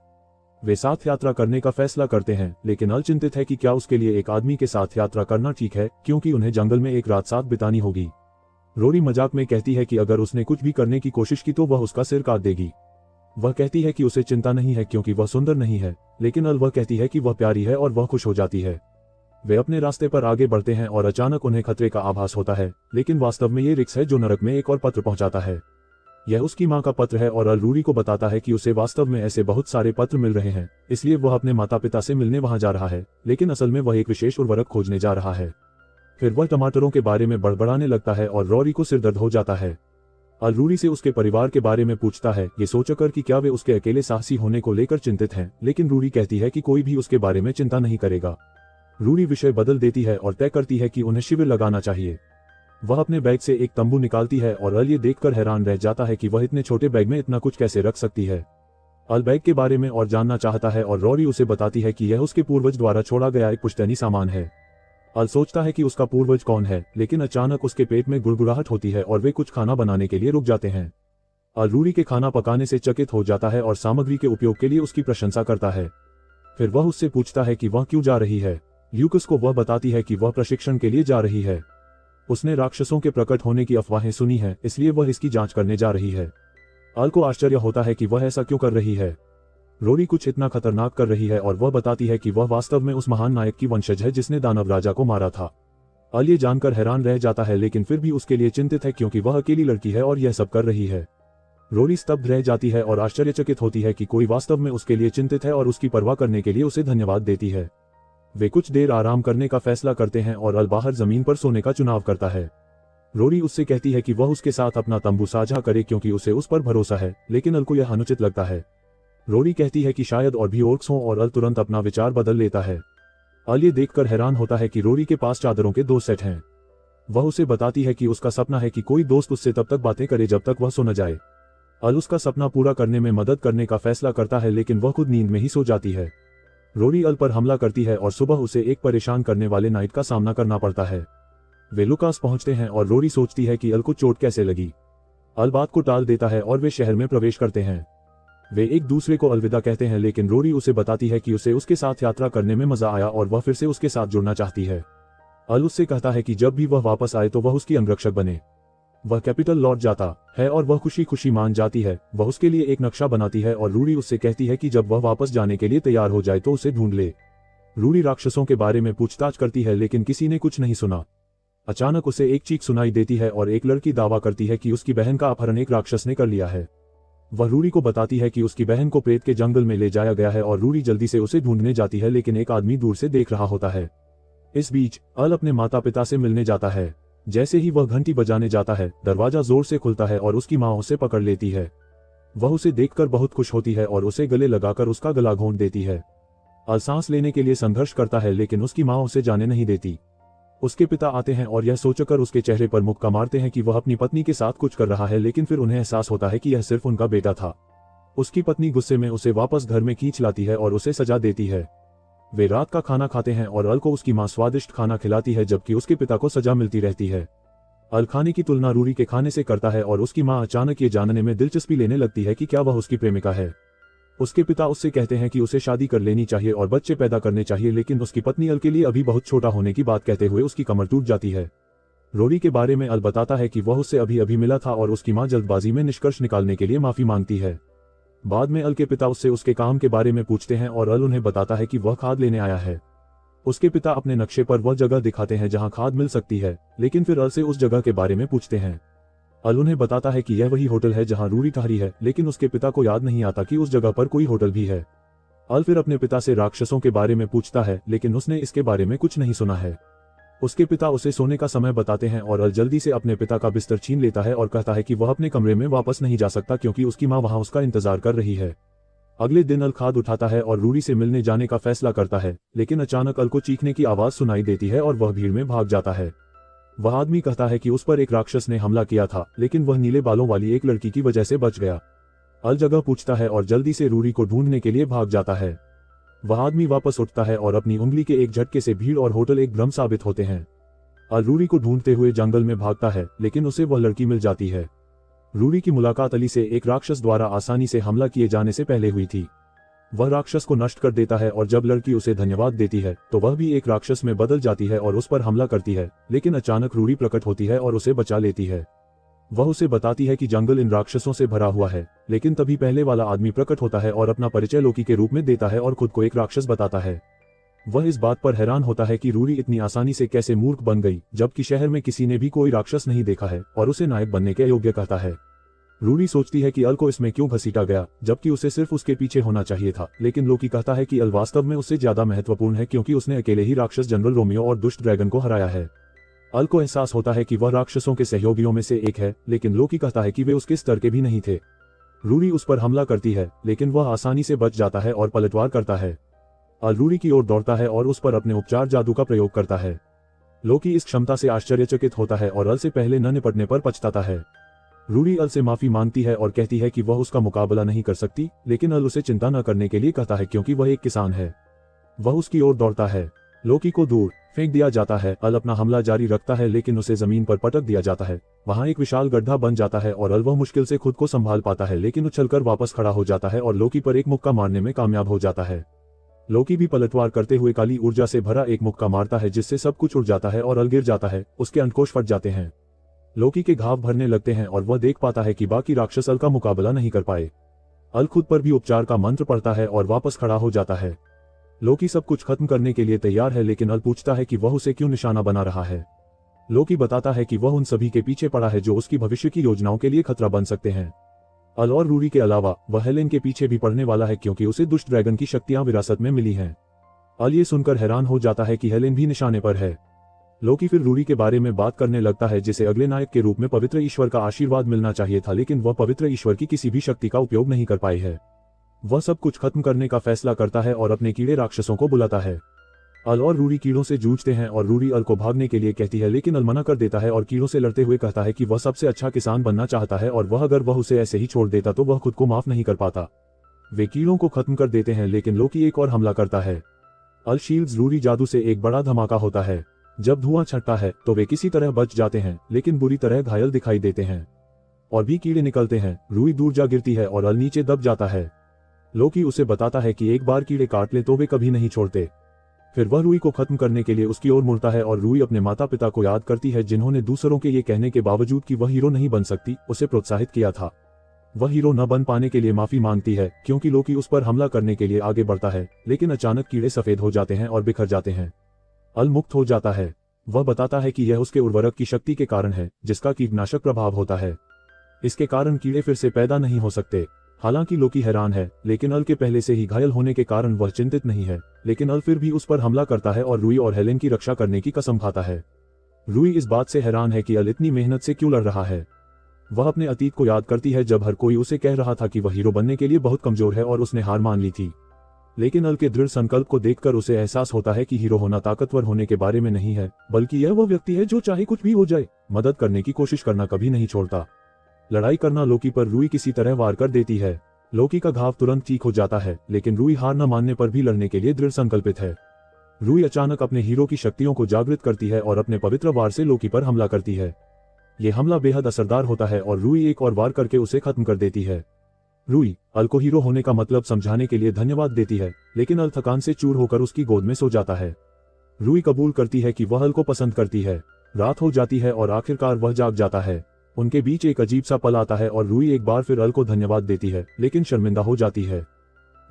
वे साथ यात्रा करने का फैसला करते हैं, लेकिन अल चिंतित है कि क्या उसके लिए एक आदमी के साथ यात्रा करना ठीक है, क्योंकि उन्हें जंगल में एक रात साथ बितानी होगी। रोरी मजाक में कहती है कि अगर उसने कुछ भी करने की कोशिश की तो वह उसका सिर काट देगी। वह कहती है कि उसे चिंता नहीं है क्योंकि वह सुंदर नहीं है, लेकिन अल वह कहती है कि वह प्यारी है और वह खुश हो जाती है। वे अपने रास्ते पर आगे बढ़ते हैं और अचानक उन्हें खतरे का आभास होता है, लेकिन वास्तव में ये रिक्स है जो नरक में एक और पत्र पहुंचाता है। यह उसकी मां का पत्र है और अल रूरी को बताता है कि उसे वास्तव में ऐसे बहुत सारे पत्र मिल रहे हैं, इसलिए वह अपने माता पिता से मिलने वहां जा रहा है, लेकिन असल में वह एक विशेष उर्वरक खोजने जा रहा है। फिर वह टमाटरों के बारे में बड़बड़ाने लगता है और रोरी को सिरदर्द हो जाता है। अल रूरी से उसके परिवार के बारे में पूछता है, ये सोचकर कि क्या वे उसके अकेले साहसी होने को लेकर चिंतित हैं, लेकिन रूरी कहती है कि कोई भी उसके बारे में चिंता नहीं करेगा। रूरी विषय बदल देती है और तय करती है कि उन्हें शिविर लगाना चाहिए। वह अपने बैग से एक तंबू निकालती है और अल ये देखकर हैरान रह जाता है कि वह इतने छोटे बैग में इतना कुछ कैसे रख सकती है। अल बैग के बारे में और जानना चाहता है और रोरी उसे बताती है कि यह उसके पूर्वज द्वारा छोड़ा गया एक पुश्तैनी सामान है। अल सोचता है कि उसका पूर्वज कौन है, लेकिन अचानक उसके पेट में गुड़गुड़ाहट होती है और वे कुछ खाना बनाने के लिए रुक जाते हैं। अल रूरी के खाना पकाने से चकित हो जाता है और सामग्री के उपयोग के लिए उसकी प्रशंसा करता है। फिर वह उससे पूछता है कि वह क्यों जा रही है। ल्यूकस को वह बताती है कि वह प्रशिक्षण के लिए जा रही है। उसने राक्षसों के प्रकट होने की अफवाहें सुनी है, इसलिए वह इसकी जांच करने जा रही है। अल को आश्चर्य होता है कि वह ऐसा क्यों कर रही है। रोरी कुछ इतना खतरनाक कर रही है और वह बताती है कि वह वास्तव में उस महान नायक की वंशज है जिसने दानव राजा को मारा था। अल ये जानकर हैरान रह जाता है, लेकिन फिर भी उसके लिए चिंतित है क्योंकि वह अकेली लड़की है और यह सब कर रही है। रोरी स्तब्ध रह जाती है और आश्चर्यचकित होती है कि कोई वास्तव में उसके लिए चिंतित है और उसकी परवाह करने के लिए उसे धन्यवाद देती है। वे कुछ देर आराम करने का फैसला करते हैं और अल बाहर जमीन पर सोने का चुनाव करता है। रोरी उससे कहती है कि वह उसके साथ अपना तंबू साझा करे क्योंकि उसे उस पर भरोसा है, लेकिन अल को यह अनुचित लगता है। रोरी कहती है कि शायद और भी ओर्क्स हों और अल तुरंत अपना विचार बदल लेता है। अल ये देखकर हैरान होता है कि रोरी के पास चादरों के 2 सेट हैं। वह उसे बताती है कि उसका सपना है कि कोई दोस्त उससे तब तक बातें करे जब तक वह सो न जाए। अल उसका सपना पूरा करने में मदद करने का फैसला करता है, लेकिन वह खुद नींद में ही सो जाती है। रोरी अल पर हमला करती है और सुबह उसे एक परेशान करने वाले नाइट का सामना करना पड़ता है। वे लुकास पहुंचते हैं और रोरी सोचती है कि अल को चोट कैसे लगी। अल बात को टाल देता है और वे शहर में प्रवेश करते हैं। वे एक दूसरे को अलविदा कहते हैं, लेकिन रोरी उसे बताती है कि उसे उसके साथ यात्रा करने में मजा आया और वह फिर से उसके साथ जुड़ना चाहती है। अल उससे कहता है कि जब भी वह वापस आए तो वह उसकी अंगरक्षक बने। वह कैपिटल लौट जाता है और वह खुशी खुशी मान जाती है। वह उसके लिए एक नक्शा बनाती है और रूरी उससे कहती है कि जब वह वापस जाने के लिए तैयार हो जाए तो उसे ढूंढ ले। रूरी राक्षसों के बारे में पूछताछ करती है लेकिन किसी ने कुछ नहीं सुना। अचानक उसे एक चीख सुनाई देती है और एक लड़की दावा करती है कि उसकी बहन का अपहरण एक राक्षस ने कर लिया है। वह रूरी को बताती है कि उसकी बहन को प्रेत के जंगल में ले जाया गया है और रूरी जल्दी से उसे ढूंढने जाती है लेकिन एक आदमी दूर से देख रहा होता है। इस बीच अल अपने माता पिता से मिलने जाता है। जैसे ही वह घंटी बजाने जाता है, दरवाजा जोर से खुलता है और उसकी माँ उसे पकड़ लेती है। वह उसे देखकर बहुत खुश होती है और उसे गले लगाकर उसका गला घोंट देती है। अल सांस लेने के लिए संघर्ष करता है लेकिन उसकी माँ उसे जाने नहीं देती। उसके पिता आते हैं और यह सोचकर उसके चेहरे पर मुक्का मारते हैं कि वह अपनी पत्नी के साथ कुछ कर रहा है, लेकिन फिर उन्हें एहसास होता है कि यह सिर्फ उनका बेटा था। उसकी पत्नी गुस्से में उसे वापस घर में खींच लाती है और उसे सजा देती है। वे रात का खाना खाते हैं और अल को उसकी माँ स्वादिष्ट खाना खिलाती है जबकि उसके पिता को सजा मिलती रहती है। अल खाने की तुलना रूरी के खाने से करता है और उसकी माँ अचानक ये जानने में दिलचस्पी लेने लगती है कि क्या वह उसकी प्रेमिका है। उसके पिता उससे कहते हैं कि उसे शादी कर लेनी चाहिए और बच्चे पैदा करने चाहिए, लेकिन उसकी पत्नी अल के लिए अभी बहुत छोटा होने की बात कहते हुए उसकी कमर टूट जाती है। रोरी के बारे में अल बताता है कि वह उससे अभी अभी मिला था और उसकी माँ जल्दबाजी में निष्कर्ष निकालने के लिए माफी मांगती है। बाद में अल के पिता उससे उसके काम के बारे में पूछते हैं और अल उन्हें बताता है कि वह खाद लेने आया है। उसके पिता अपने नक्शे पर वह जगह दिखाते हैं जहां खाद मिल सकती है, लेकिन फिर अल से उस जगह के बारे में पूछते हैं। अल उन्हें बताता है कि यह वही होटल है जहां रूरी ठहरी है, लेकिन उसके पिता को याद नहीं आता कि उस जगह पर कोई होटल भी है। अल फिर अपने पिता से राक्षसों के बारे में पूछता है, लेकिन उसने इसके बारे में कुछ नहीं सुना है। उसके पिता उसे सोने का समय बताते हैं और अल जल्दी से अपने पिता का बिस्तर छीन लेता है और कहता है कि वह अपने कमरे में वापस नहीं जा सकता क्योंकि उसकी माँ वहां उसका इंतजार कर रही है। अगले दिन अल खाद उठाता है और रूरी से मिलने जाने का फैसला करता है, लेकिन अचानक अल को चीखने की आवाज सुनाई देती है और वह भीड़ में भाग जाता है। वह आदमी कहता है कि उस पर एक राक्षस ने हमला किया था, लेकिन वह नीले बालों वाली एक लड़की की वजह से बच गया। अल जगह पूछता है और जल्दी से रूरी को ढूंढने के लिए भाग जाता है। वह आदमी वापस उठता है और अपनी उंगली के एक झटके से भीड़ और होटल एक भ्रम साबित होते हैं। अल रूरी को ढूंढते हुए जंगल में भागता है, लेकिन उसे वह लड़की मिल जाती है। रूरी की मुलाकात अली से एक राक्षस द्वारा आसानी से हमला किए जाने से पहले हुई थी। वह राक्षस को नष्ट कर देता है और जब लड़की उसे धन्यवाद देती है तो वह भी एक राक्षस में बदल जाती है और उस पर हमला करती है, लेकिन अचानक रूरी प्रकट होती है और उसे बचा लेती है। वह उसे बताती है कि जंगल इन राक्षसों से भरा हुआ है, लेकिन तभी पहले वाला आदमी प्रकट होता है और अपना परिचय लोकी के रूप में देता है और खुद को एक राक्षस बताता है। वह इस बात पर हैरान होता है कि रूरी इतनी आसानी से कैसे मूर्ख बन गई, जबकि शहर में किसी ने भी कोई राक्षस नहीं देखा है, और उसे नायक बनने के योग्य कहता है। रूरी सोचती है कि अल को इसमें क्यों घसीटा गया, जबकि उसे सिर्फ उसके पीछे होना चाहिए था, लेकिन लोकी कहता है कि अल वास्तव में उससे ज्यादा महत्वपूर्ण है क्योंकि उसने अकेले ही राक्षस जनरल रोमियो और दुष्ट ड्रैगन को हराया है। अल को एहसास होता है कि वह राक्षसों के सहयोगियों में से एक है, लेकिन लोकी कहता है कि वे उसके स्तर के भी नहीं थे। रूरी उस पर हमला करती है, लेकिन वह आसानी से बच जाता है और पलटवार करता है। अल रूरी की ओर दौड़ता है और उस पर अपने उपचार जादू का प्रयोग करता है। लोकी इस क्षमता से आश्चर्यचकित होता है और अल से पहले न निपटने पर पछताता है। रूरी अल से माफी मांगती है और कहती है कि वह उसका मुकाबला नहीं कर सकती, लेकिन अल उसे चिंता न करने के लिए कहता है क्योंकि वह एक किसान है। वह उसकी ओर दौड़ता है। लोकी को दूर फेंक दिया जाता है। अल अपना हमला जारी रखता है, लेकिन उसे जमीन पर पटक दिया जाता है। वहां एक विशाल गड्ढा बन जाता है और अल वह मुश्किल से खुद को संभाल पाता है, लेकिन उछलकर वापस खड़ा हो जाता है और लोकी पर एक मुक्का मारने में कामयाब हो जाता है। लोकी भी पलटवार करते हुए काली ऊर्जा से भरा एक मुक्का मारता है, जिससे सब कुछ उड़ जाता है और अल गिर जाता है। उसके अंडकोश फट जाते हैं। लोकी के घाव भरने लगते हैं और वह देख पाता है कि बाकी राक्षस अल का मुकाबला नहीं कर पाए। अल खुद पर भी उपचार का मंत्र पढ़ता है और वापस खड़ा हो जाता है। लोकी सब कुछ खत्म करने के लिए तैयार है, लेकिन अल पूछता है कि वह उसे क्यों निशाना बना रहा है। लोकी बताता है कि वह उन सभी के पीछे पड़ा है जो उसकी भविष्य की योजनाओं के लिए खतरा बन सकते हैं। अल और रूरी के अलावा वह हेलेन के पीछे भी पड़ने वाला है, क्योंकि उसे दुष्ट ड्रैगन की शक्तियां विरासत में मिली हैं। अल ये सुनकर हैरान हो जाता है कि हेलेन भी निशाने पर है। लोकी फिर रूरी के बारे में बात करने लगता है, जिसे अगले नायक के रूप में पवित्र ईश्वर का आशीर्वाद मिलना चाहिए था, लेकिन वह पवित्र ईश्वर की किसी भी शक्ति का उपयोग नहीं कर पाई है। वह सब कुछ खत्म करने का फैसला करता है और अपने कीड़े राक्षसों को बुलाता है। अल और रूरी कीड़ों से जूझते हैं और रूरी अल को भागने के लिए कहती है, लेकिन अल मना कर देता है और कीड़ों से लड़ते हुए कहता है कि वह सबसे अच्छा किसान बनना चाहता है और वह अगर वह उसे ऐसे ही छोड़ देता तो वह खुद को माफ नहीं कर पाता। वे कीड़ों को खत्म कर देते हैं, लेकिन लोकी एक और हमला करता है। अल शील्ड्स रूरी जादू से एक बड़ा धमाका होता है। जब धुआं छटता है तो वे किसी तरह बच जाते हैं, लेकिन बुरी तरह घायल दिखाई देते हैं और भी कीड़े निकलते हैं। रूई दूर जा गिरती है और अल नीचे दब जाता है। लोकी उसे बताता है कि एक बार कीड़े काट ले तो वे कभी नहीं छोड़ते। फिर वह रूई को खत्म करने के लिए उसकी ओर मुड़ता है और रूई अपने माता पिता को याद करती है जिन्होंने दूसरों के ये कहने के बावजूद कि वह हीरो नहीं बन सकती उसे प्रोत्साहित किया था। वह हीरो न बन पाने के लिए माफी मांगती है क्योंकि लोकी उस पर हमला करने के लिए आगे बढ़ता है, लेकिन अचानक कीड़े सफेद हो जाते हैं और बिखर जाते हैं। अल मुक्त हो जाता है। वह बताता है कि यह उसके उर्वरक की शक्ति के कारण है जिसका कीटनाशक प्रभाव होता है। इसके कारण कीड़े फिर से पैदा नहीं हो सकते। हालांकि लोकी हैरान है, लेकिन अल के पहले से ही घायल होने के कारण वह चिंतित नहीं है, लेकिन अल फिर भी उस पर हमला करता है और रूई और हेलेन की रक्षा करने की कसम खाता है। रूई इस बात से हैरान है कि अल इतनी मेहनत से क्यों लड़ रहा है। वह अपने अतीत को याद करती है जब हर कोई उसे कह रहा था कि वह हीरो बनने के लिए बहुत कमजोर है और उसने हार मान ली थी। लेकिन अल के दृढ़ संकल्प को देखकर उसे एहसास होता है कि हीरो होना ताकतवर होने के बारे में नहीं है, बल्कि यह वह व्यक्ति है जो चाहे कुछ भी हो जाए, मदद करने की कोशिश करना कभी नहीं छोड़ता। लड़ाई करना लोकी पर रूई किसी तरह वार कर देती है। लोकी का घाव तुरंत ठीक हो जाता है, लेकिन रूई हार न मानने पर भी लड़ने के लिए दृढ़ संकल्पित है। रूई अचानक अपने हीरो की शक्तियों को जागृत करती है और अपने पवित्र वार से लोकी पर हमला करती है। ये हमला बेहद असरदार होता है और रूई एक और वार करके उसे खत्म कर देती है। रूई अल को हीरो होने का मतलब समझाने के लिए धन्यवाद देती है, लेकिन अल थकान से चूर होकर उसकी गोद में सो जाता है। रूई कबूल करती है कि वह अल को पसंद करती है। रात हो जाती है और आखिरकार वह जाग जाता है। उनके बीच एक अजीब सा पल आता है और रूई एक बार फिर अल को धन्यवाद देती है, लेकिन शर्मिंदा हो जाती है।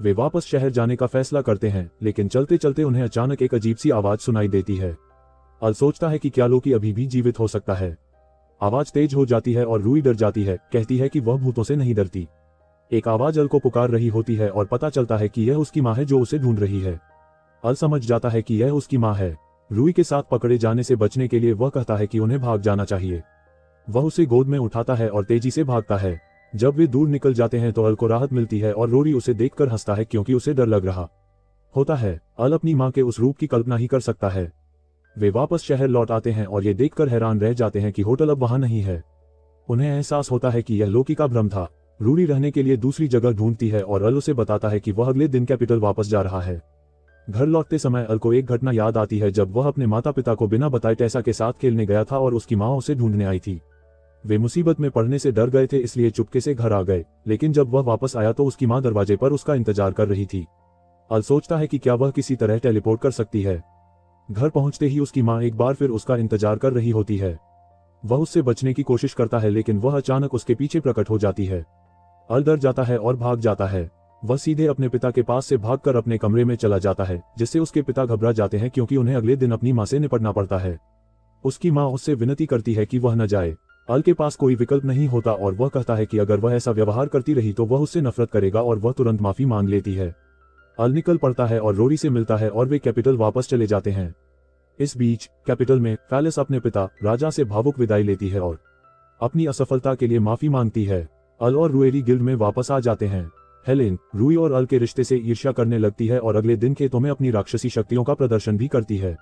वे वापस शहर जाने का फैसला करते हैं, लेकिन चलते चलते उन्हें अचानक एक अजीब सी आवाज सुनाई देती है। अल सोचता है कि क्या लोकी अभी भी जीवित हो सकता है। आवाज तेज हो जाती है और रूई डर जाती है, कहती है कि वह भूतों से नहीं डरती। एक आवाज अल को पुकार रही होती है और पता चलता है कि यह उसकी माँ है जो उसे ढूंढ रही है। अल समझ जाता है कि यह उसकी माँ है। रूई के साथ पकड़े जाने से बचने के लिए वह कहता है कि उन्हें भाग जाना चाहिए। वह उसे गोद में उठाता है और तेजी से भागता है। जब वे दूर निकल जाते हैं तो अल को राहत मिलती है और रोरी उसे देखकर हंसता है क्योंकि उसे डर लग रहा होता है। अल अपनी माँ के उस रूप की कल्पना ही कर सकता है। वे वापस शहर लौट आते हैं और ये देखकर हैरान रह जाते हैं कि होटल अब वहां नहीं है। उन्हें एहसास होता है कि यह लोकी का भ्रम था। रूरी रहने के लिए दूसरी जगह ढूंढती है और अल उसे बताता है कि वह अगले दिन कैपिटल वापस जा रहा है। घर लौटते समय अल को एक घटना याद आती है जब वह अपने माता पिता को बिना बताए टेसा के साथ खेलने गया था और उसकी माँ उसे ढूंढने आई थी। वे मुसीबत में पड़ने से डर गए थे, इसलिए चुपके से घर आ गए, लेकिन जब वह वापस आया तो उसकी माँ दरवाजे पर उसका इंतजार कर रही थी। अल सोचता है कि क्या वह किसी तरह टेलीपोर्ट कर सकती है। घर पहुंचते ही उसकी माँ एक बार फिर उसका इंतजार कर रही होती है। वह उससे बचने की कोशिश करता है, लेकिन वह अचानक उसके पीछे प्रकट हो जाती है। अल डर जाता है और भाग जाता है। वह सीधे अपने पिता के पास से भागकर अपने कमरे में चला जाता है, जिससे उसके पिता घबरा जाते हैं क्योंकि उन्हें अगले दिन अपनी माँ से निपटना पड़ता है। उसकी माँ उससे विनती करती है कि वह न जाए। अल के पास कोई विकल्प नहीं होता और वह कहता है कि अगर वह ऐसा व्यवहार करती रही तो वह उससे नफरत करेगा और वह तुरंत माफी मांग लेती है। अल निकल पड़ता है और रोरी से मिलता है और वे कैपिटल वापस चले जाते हैं। इस बीच कैपिटल में फैलिस अपने पिता राजा से भावुक विदाई लेती है और अपनी असफलता के लिए माफी मांगती है। अल और रूएरी गिल्ड में वापस आ जाते हैं। हेलेन रूई और अल के रिश्ते से ईर्ष्या करने लगती है और अगले दिन खेतों में अपनी राक्षसी शक्तियों का प्रदर्शन भी करती है।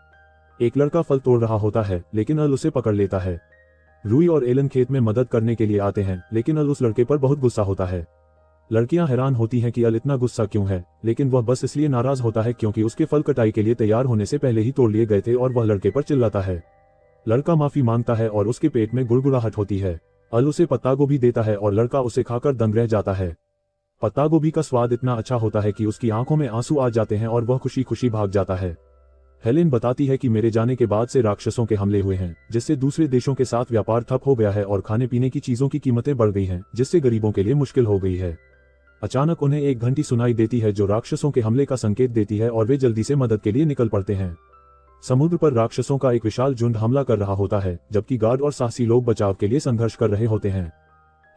एक लड़का फल तोड़ रहा होता है, लेकिन अल उसे पकड़ लेता है। रूई और एलन खेत में मदद करने के लिए आते हैं, लेकिन अल उस लड़के पर बहुत गुस्सा होता है। लड़कियां हैरान होती हैं कि अल इतना गुस्सा क्यों है, लेकिन वह बस इसलिए नाराज होता है क्योंकि उसके फल कटाई के लिए तैयार होने से पहले ही तोड़ लिए गए थे और वह लड़के पर चिल्लाता है। लड़का माफी मांगता है और उसके पेट में गुड़गुड़ाहट होती है। अल उसे पत्ता गोभी देता है और लड़का उसे खाकर दंग रह जाता है। पत्ता गोभी का स्वाद इतना अच्छा होता है कि उसकी आंखों में आंसू आ जाते हैं और वह खुशी खुशी भाग जाता है। हेलेन बताती है कि मेरे जाने के बाद से राक्षसों के हमले हुए हैं, जिससे दूसरे देशों के साथ व्यापार ठप हो गया है और खाने पीने की चीजों की कीमतें बढ़ गई हैं, जिससे गरीबों के लिए मुश्किल हो गई है। अचानक उन्हें एक घंटी सुनाई देती है जो राक्षसों के हमले का संकेत देती है और वे जल्दी से मदद के लिए निकल पड़ते हैं। समुद्र पर राक्षसों का एक विशाल झुंड हमला कर रहा होता है, जबकि गार्ड और साहसी लोग बचाव के लिए संघर्ष कर रहे होते हैं।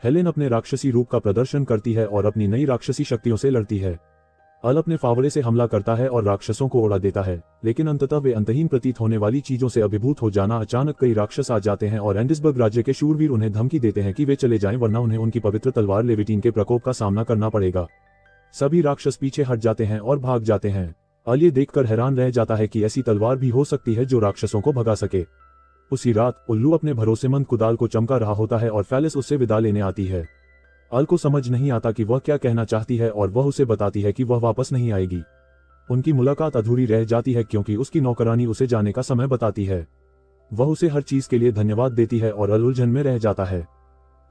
हेलेन अपने राक्षसी रूप का प्रदर्शन करती है और अपनी नई राक्षसी शक्तियों से लड़ती है। अल अपने फावड़े से हमला करता है और राक्षसों को उड़ा देता है, लेकिन अंततः वे अंतहीन प्रतीत होने वाली चीजों से अभिभूत हो जाना। अचानक कई राक्षस आ जाते हैं और एंडिसबर्ग राज्य के शूरवीर उन्हें धमकी देते हैं कि वे चले जाएं, वरना उन्हें उनकी पवित्र तलवार लेविटीन के प्रकोप का सामना करना पड़ेगा। सभी राक्षस पीछे हट जाते हैं और भाग जाते हैं। अल ये देखकर हैरान रह जाता है कि ऐसी तलवार भी हो सकती है जो राक्षसों को भगा सके। उसी रात उल्लू अपने भरोसेमंद कुदाल को चमका रहा होता है और फैलिस उससे विदा लेने आती है। अल को समझ नहीं आता कि वह क्या कहना चाहती है और वह उसे बताती है कि वह वापस नहीं आएगी। उनकी मुलाकात अधूरी रह जाती है क्योंकि उसकी नौकरानी उसे जाने का समय बताती है। वह उसे हर चीज के लिए धन्यवाद देती है और अल उलझन में रह जाता है।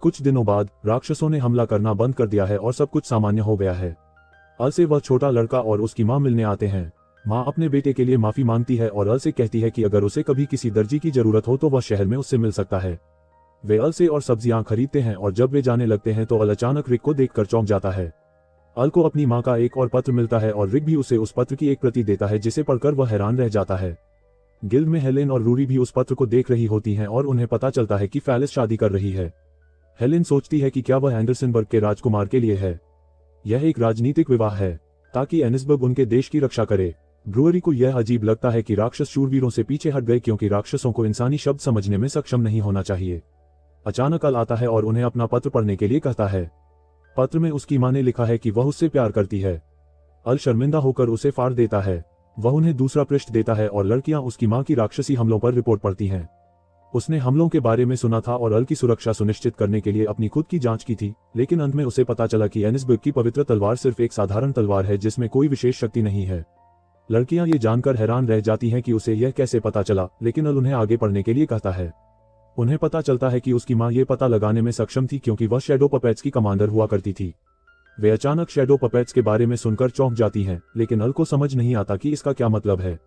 कुछ दिनों बाद राक्षसों ने हमला करना बंद कर दिया है और सब कुछ सामान्य हो गया है। अल से वह छोटा लड़का और उसकी मां मिलने आते हैं। माँ अपने बेटे के लिए माफी मांगती है और अल से कहती है कि अगर उसे कभी किसी दर्जी की जरूरत हो तो वह शहर में उससे मिल सकता है। वे अल से और सब्जियां खरीदते हैं और जब वे जाने लगते हैं तो अल अचानक रिक को देखकर चौंक जाता है। अल को अपनी माँ का एक और पत्र मिलता है और रिक भी उसे उस पत्र की एक प्रति देता है जिसे पढ़कर वह हैरान रह जाता है। गिल्ड में हेलेन और रूरी भी उस पत्र को देख रही होती हैं और उन्हें पता चलता है कि फेलिस शादी कर रही है। हेलेन सोचती है कि क्या वह एंडरसनबर्ग के राजकुमार के लिए है। यह एक राजनीतिक विवाह है ताकि एनिसबर्ग उनके देश की रक्षा करे। ब्रूअरी को यह अजीब लगता है कि राक्षस शूरवीरों से पीछे हट गए क्योंकि राक्षसों को इंसानी शब्द समझने में सक्षम नहीं होना चाहिए। अचानक अल आता है और उन्हें अपना पत्र पढ़ने के लिए कहता है। पत्र में उसकी माँ ने लिखा है कि वह उससे प्यार करती है। अल शर्मिंदा होकर उसे फाड़ देता है। वह उन्हें दूसरा पृष्ठ देता है और लड़कियां उसकी माँ की राक्षसी हमलों पर रिपोर्ट पढ़ती हैं। उसने हमलों के बारे में सुना था और अल की सुरक्षा सुनिश्चित करने के लिए अपनी खुद की जांच की थी, लेकिन अंत में उसे पता चला कि एनिसबर्ग की पवित्र तलवार सिर्फ एक साधारण तलवार है जिसमें कोई विशेष शक्ति नहीं है। लड़कियां ये जानकर हैरान रह जाती हैं कि उसे यह कैसे पता चला, लेकिन अल उन्हें आगे पढ़ने के लिए कहता है। उन्हें पता चलता है कि उसकी माँ ये पता लगाने में सक्षम थी क्योंकि वह शैडो पपेट्स की कमांडर हुआ करती थी। वे अचानक शैडो पपेट्स के बारे में सुनकर चौंक जाती हैं, लेकिन अल को समझ नहीं आता कि इसका क्या मतलब है।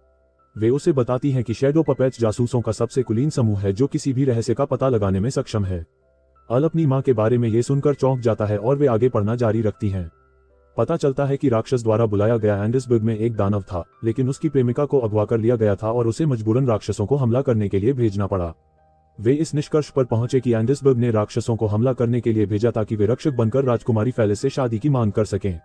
वे उसे बताती हैं कि शैडो पपेट्स जासूसों का सबसे कुलीन समूह है जो किसी भी रहस्य का पता लगाने में सक्षम है। अल अपनी माँ के बारे में ये सुनकर चौंक जाता है और वे आगे पढ़ना जारी रखती हैं। पता चलता है कि राक्षस द्वारा बुलाया गया एंडरसबर्ग में एक दानव था, लेकिन उसकी प्रेमिका को अगवा कर लिया गया था और उसे मजबूरन राक्षसों को हमला करने के लिए भेजना पड़ा। वे इस निष्कर्ष पर पहुंचे कि एंडरसबर्ग ने राक्षसों को हमला करने के लिए भेजा ताकि वे रक्षक बनकर राजकुमारी फेलिस से शादी की मांग कर सकें।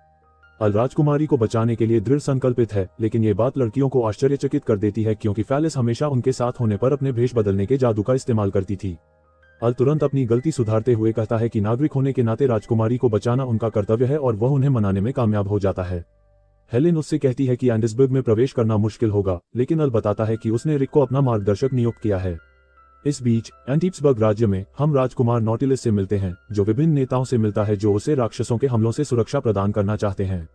अल राजकुमारी को बचाने के लिए दृढ़ संकल्पित है, लेकिन ये बात लड़कियों को आश्चर्यचकित कर देती है क्योंकि फेलिस हमेशा उनके साथ होने पर अपने भेष बदलने के जादू का इस्तेमाल करती थी। अल तुरंत अपनी गलती सुधारते हुए कहता है कि नागरिक होने के नाते राजकुमारी को बचाना उनका कर्तव्य है और वह उन्हें मनाने में कामयाब हो जाता है। हेलेन उससे कहती है कि एंडरसबर्ग में प्रवेश करना मुश्किल होगा, लेकिन अल बताता है कि उसने रिक को अपना मार्गदर्शक नियुक्त किया है। इस बीच एंटीप्सबर्ग राज्य में हम राजकुमार नॉटिलस से मिलते हैं, जो विभिन्न नेताओं से मिलता है जो उसे राक्षसों के हमलों से सुरक्षा प्रदान करना चाहते हैं।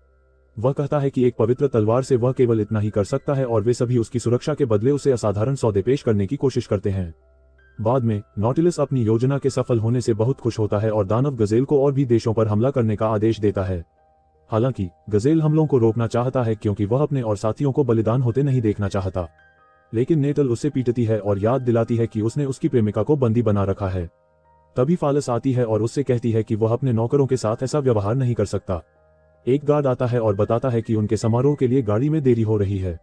वह कहता है कि एक पवित्र तलवार से वह केवल इतना ही कर सकता है और वे सभी उसकी सुरक्षा के बदले उसे असाधारण सौदे पेश करने की कोशिश करते हैं। बाद में नॉटिलस अपनी योजना के सफल होने से बहुत खुश होता है और दानव गजेल को और भी देशों पर हमला करने का आदेश देता है। हालांकि गजेल हमलों को रोकना चाहता है क्योंकि वह अपने और साथियों को बलिदान होते नहीं देखना चाहता, लेकिन नेटल उसे पीटती है और याद दिलाती है कि उसने उसकी प्रेमिका को बंदी बना रखा है। तभी फेलिस आती है और उससे कहती है कि वह अपने नौकरों के साथ ऐसा व्यवहार नहीं कर सकता। एक गार्ड आता है और बताता है कि उनके समारोह के लिए गाड़ी में देरी हो रही है।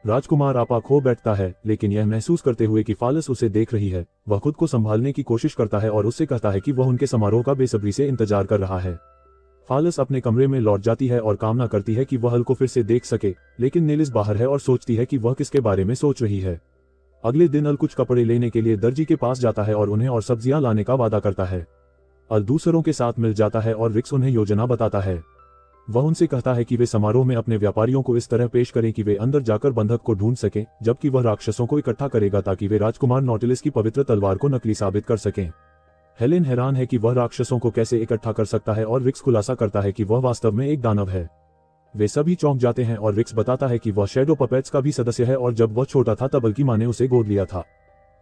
राजकुमार आपा खो बैठता है, लेकिन यह महसूस करते हुए कि फेलिस उसे देख रही है, वह खुद को संभालने की कोशिश करता है और उससे कहता है कि वह उनके समारोह का बेसब्री से इंतजार कर रहा है। फेलिस अपने कमरे में लौट जाती है और कामना करती है कि वह अल को फिर से देख सके, लेकिन नेलिस बाहर है और सोचती है कि वह किसके बारे में सोच रही है। अगले दिन अल कुछ कपड़े लेने के लिए दर्जी के पास जाता है और उन्हें और सब्जियां लाने का वादा करता है। अल दूसरों के साथ मिल जाता है और रिक्स उन्हें योजना बताता है। वह उनसे कहता है कि वे समारोह में अपने व्यापारियों को इस तरह पेश करें कि वे अंदर जाकर बंधक को ढूंढ सकें, जबकि वह राक्षसों को इकट्ठा करेगा ताकि वे राजकुमार नॉटिलस की पवित्र तलवार को नकली साबित कर सकें। हेलेन हैरान है कि वह राक्षसों को कैसे इकट्ठा कर सकता है और रिक्स खुलासा करता है कि वह वास्तव में एक दानव है। वे सभी चौंक जाते हैं और रिक्स बताता है कि वह शैडो पपेट्स का भी सदस्य है और जब वह छोटा था तब अल की मां ने उसे गोद लिया था।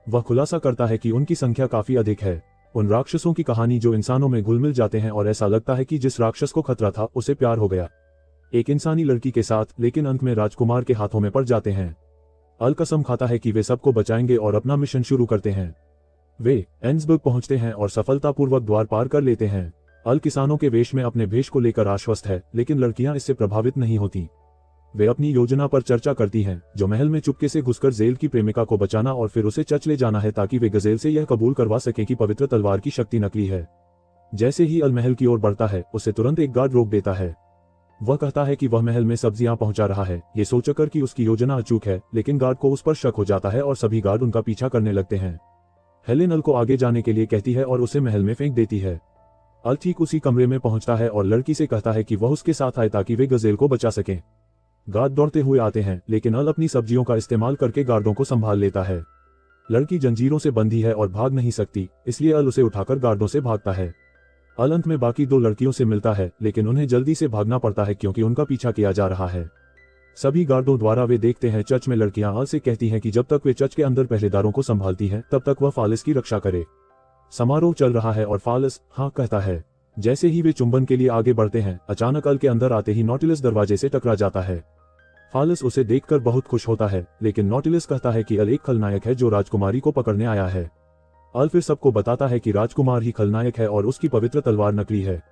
वह खुलासा करता है कि उनकी संख्या काफी अधिक है, उन राक्षसों की कहानी जो इंसानों में घुल मिल जाते हैं और ऐसा लगता है कि जिस राक्षस को खतरा था उसे प्यार हो गया एक इंसानी लड़की के साथ, लेकिन अंत में राजकुमार के हाथों में पड़ जाते हैं। अल कसम खाता है कि वे सबको बचाएंगे और अपना मिशन शुरू करते हैं। वे एंडसबर्ग पहुंचते हैं और सफलतापूर्वक द्वार पार कर लेते हैं। अल किसानों के वेश में अपने भेष को लेकर आश्वस्त है, लेकिन लड़कियां इससे प्रभावित नहीं होती। वे अपनी योजना पर चर्चा करती हैं, जो महल में चुपके से घुसकर जेल की प्रेमिका को बचाना और फिर उसे चर्च ले जाना है ताकि वे गजेल से यह कबूल करवा सकें कि पवित्र तलवार की शक्ति नकली है। जैसे ही अल महल की ओर बढ़ता है, उसे तुरंत एक गार्ड रोक देता है। वह कहता है कि वह महल में सब्जियां पहुंचा रहा है, ये सोचकर कि उसकी योजना अचूक है, लेकिन गार्ड को उस पर शक हो जाता है और सभी गार्ड उनका पीछा करने लगते हैं। हेलेन अल को आगे जाने के लिए कहती है और उसे महल में फेंक देती है। अल ठीक उसी कमरे में पहुंचता है और लड़की से कहता है कि वह उसके साथ आए ताकि वे गजेल को बचा सकें। गार्ड दौड़ते हुए आते हैं, लेकिन अल अपनी सब्जियों का इस्तेमाल करके गार्डों को संभाल लेता है। लड़की जंजीरों से बंधी है और भाग नहीं सकती, इसलिए अल उसे उठाकर गार्डों से भागता है। अल अंत में बाकी दो लड़कियों से मिलता है, लेकिन उन्हें जल्दी से भागना पड़ता है क्योंकि उनका पीछा किया जा रहा है। सभी गार्डों द्वारा वे देखते हैं चर्च में लड़कियां अल से कहती हैं कि जब तक वे चर्च के अंदर पहरेदारों को संभालती हैं तब तक वह फेलिस की रक्षा करे। समारोह चल रहा है और फेलिस हाँ कहता है। जैसे ही वे चुंबन के लिए आगे बढ़ते हैं, अचानक अल के अंदर आते ही नॉटिलस दरवाजे से टकरा जाता है। फालिस उसे देखकर बहुत खुश होता है, लेकिन नॉटिलस कहता है कि अल एक खलनायक है जो राजकुमारी को पकड़ने आया है। अल फिर सबको बताता है कि राजकुमार ही खलनायक है और उसकी पवित्र तलवार नकली है।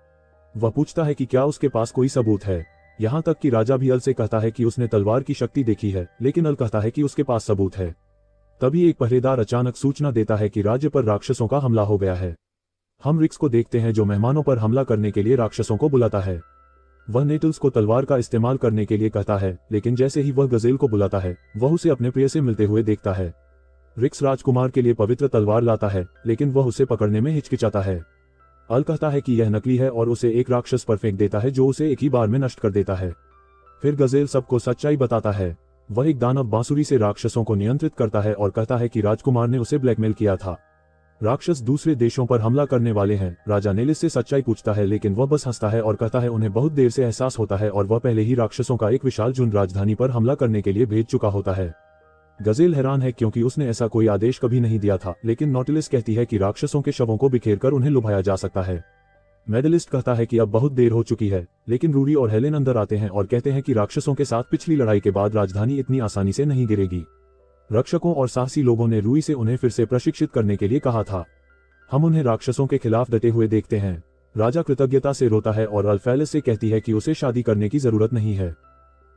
वह पूछता है कि क्या उसके पास कोई सबूत है। यहाँ तक कि राजा भी अल से कहता है कि उसने तलवार की शक्ति देखी है, लेकिन अल कहता है कि उसके पास सबूत है। तभी एक पहरेदार अचानक सूचना देता है कि राज्य पर राक्षसों का हमला हो गया है। हम रिक्स को देखते हैं जो मेहमानों पर हमला करने के लिए राक्षसों को बुलाता है। वह नेटल्स को तलवार का इस्तेमाल करने के लिए कहता है, लेकिन जैसे ही वह गजेल को बुलाता है, वह उसे अपने प्रिय से मिलते हुए देखता है। रिक्स राजकुमार के लिए पवित्र तलवार लाता है, लेकिन वह उसे पकड़ने में हिचकिचाता है। अल कहता है कि यह नकली है और उसे एक राक्षस पर फेंक देता है जो उसे एक ही बार में नष्ट कर देता है। फिर गजेल सबको सच्चाई बताता है। वह एक दानव बांसुरी से राक्षसों को नियंत्रित करता है और कहता है कि राजकुमार ने उसे ब्लैकमेल किया था। राक्षस दूसरे देशों पर हमला करने वाले हैं। राजा नेलिस से सच्चाई पूछता है, लेकिन वह बस हंसता है और कहता है उन्हें बहुत देर से एहसास होता है और वह पहले ही राक्षसों का एक विशाल झुंड राजधानी पर हमला करने के लिए भेज चुका होता है। गजेल हैरान है क्योंकि उसने ऐसा कोई आदेश कभी नहीं दिया था, लेकिन नॉटिलस कहती है कि राक्षसों के शवों को बिखेरकर उन्हें लुभाया जा सकता है। मेडलिस्ट कहता है कि अब बहुत देर हो चुकी है, लेकिन रूरी और हेलेन अंदर आते हैं और कहते हैं कि राक्षसों के साथ पिछली लड़ाई के बाद राजधानी इतनी आसानी से नहीं गिरेगी। रक्षकों और साहसी लोगों ने रूई से उन्हें फिर से प्रशिक्षित करने के लिए कहा था। हम उन्हें राक्षसों के खिलाफ डटे हुए देखते हैं। राजा कृतज्ञता से रोता है और अल्फेलिस से कहती है कि उसे शादी करने की जरूरत नहीं है।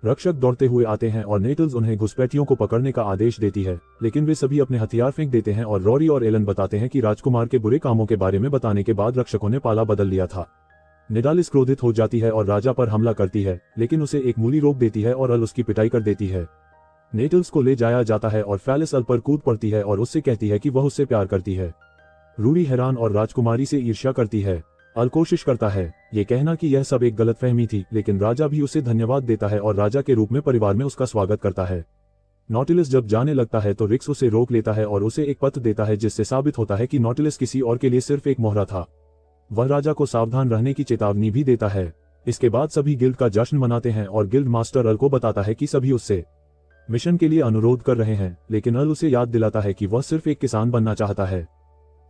रक्षक दौड़ते हुए आते हैं और नेटल्स उन्हें घुसपैठियों को पकड़ने का आदेश देती है, लेकिन वे सभी अपने हथियार फेंक देते हैं और रॉरी और एलन बताते हैं कि राजकुमार के बुरे कामों के बारे में बताने के बाद रक्षकों ने पाला बदल लिया था। निडालिस क्रोधित हो जाती है और राजा पर हमला करती है, लेकिन उसे एक मूली रोक देती है और अल उसकी पिटाई कर देती है। नेटल्स को ले जाया जाता है और फेलिस अल पर कूद पड़ती है और उससे कहती है कि वह उससे प्यार करती है। रूरी हैरान और राजकुमारी से ईर्ष्या करती है। अल कोशिश करता है ये कहना कि यह सब एक गलतफहमी थी, लेकिन राजा भी उसे धन्यवाद देता है और राजा के रूप में परिवार में उसका स्वागत करता है। नॉटिलस जब जाने लगता है तो रिक्स उसे रोक लेता है और उसे एक पत्र देता है जिससे साबित होता है कि नॉटिलस किसी और के लिए सिर्फ एक मोहरा था। वह राजा को सावधान रहने की चेतावनी भी देता है। इसके बाद सभी गिल्ड का जश्न मनाते हैं और गिल्ड मास्टर अल को बताता है कि सभी उससे मिशन के लिए अनुरोध कर रहे हैं, लेकिन अल उसे याद दिलाता है कि वह सिर्फ एक किसान बनना चाहता है।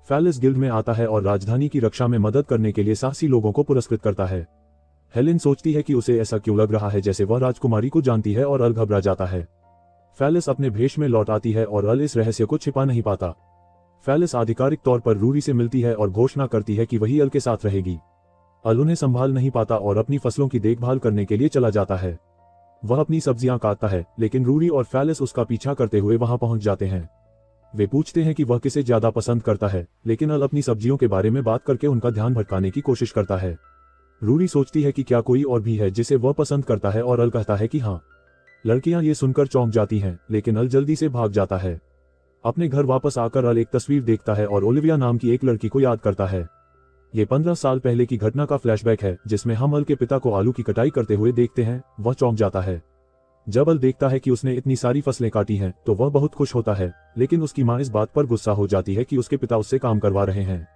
फेलिस गिल्ड में आता है और राजधानी की रक्षा में मदद करने के लिए साहसी लोगों को पुरस्कृत करता है। हेलेन सोचती है कि उसे ऐसा क्यों लग रहा है जैसे वह राजकुमारी को जानती है और अल घबरा जाता है। फेलिस अपने भेष में लौट आती है और अल इस रहस्य को छिपा नहीं पाता। फेलिस आधिकारिक तौर पर रूरी से मिलती है और घोषणा करती है कि वही अल के साथ रहेगी। अल उन्हें संभाल नहीं पाता और अपनी फसलों की देखभाल करने के लिए चला जाता है। वह अपनी सब्जियां काटता है, लेकिन रूरी और फेलिस उसका पीछा करते हुए वहां पहुंच जाते हैं। वे पूछते हैं कि वह किसे ज्यादा पसंद करता है, लेकिन अल अपनी सब्जियों के बारे में बात करके उनका ध्यान भटकाने की कोशिश करता है। रूरी सोचती है कि क्या कोई और भी है जिसे वह पसंद करता है और अल कहता है कि हाँ। लड़कियां ये सुनकर चौंक जाती हैं, लेकिन अल जल्दी से भाग जाता है। अपने घर वापस आकर अल एक तस्वीर देखता है और ओलिविया नाम की एक लड़की को याद करता है। ये 15 साल पहले की घटना का फ्लैशबैक है जिसमें हम अल के पिता को आलू की कटाई करते हुए देखते हैं। वह चौंक जाता है। जब अल देखता है कि उसने इतनी सारी फसलें काटी हैं तो वह बहुत खुश होता है, लेकिन उसकी मां इस बात पर गुस्सा हो जाती है कि उसके पिता उससे काम करवा रहे हैं।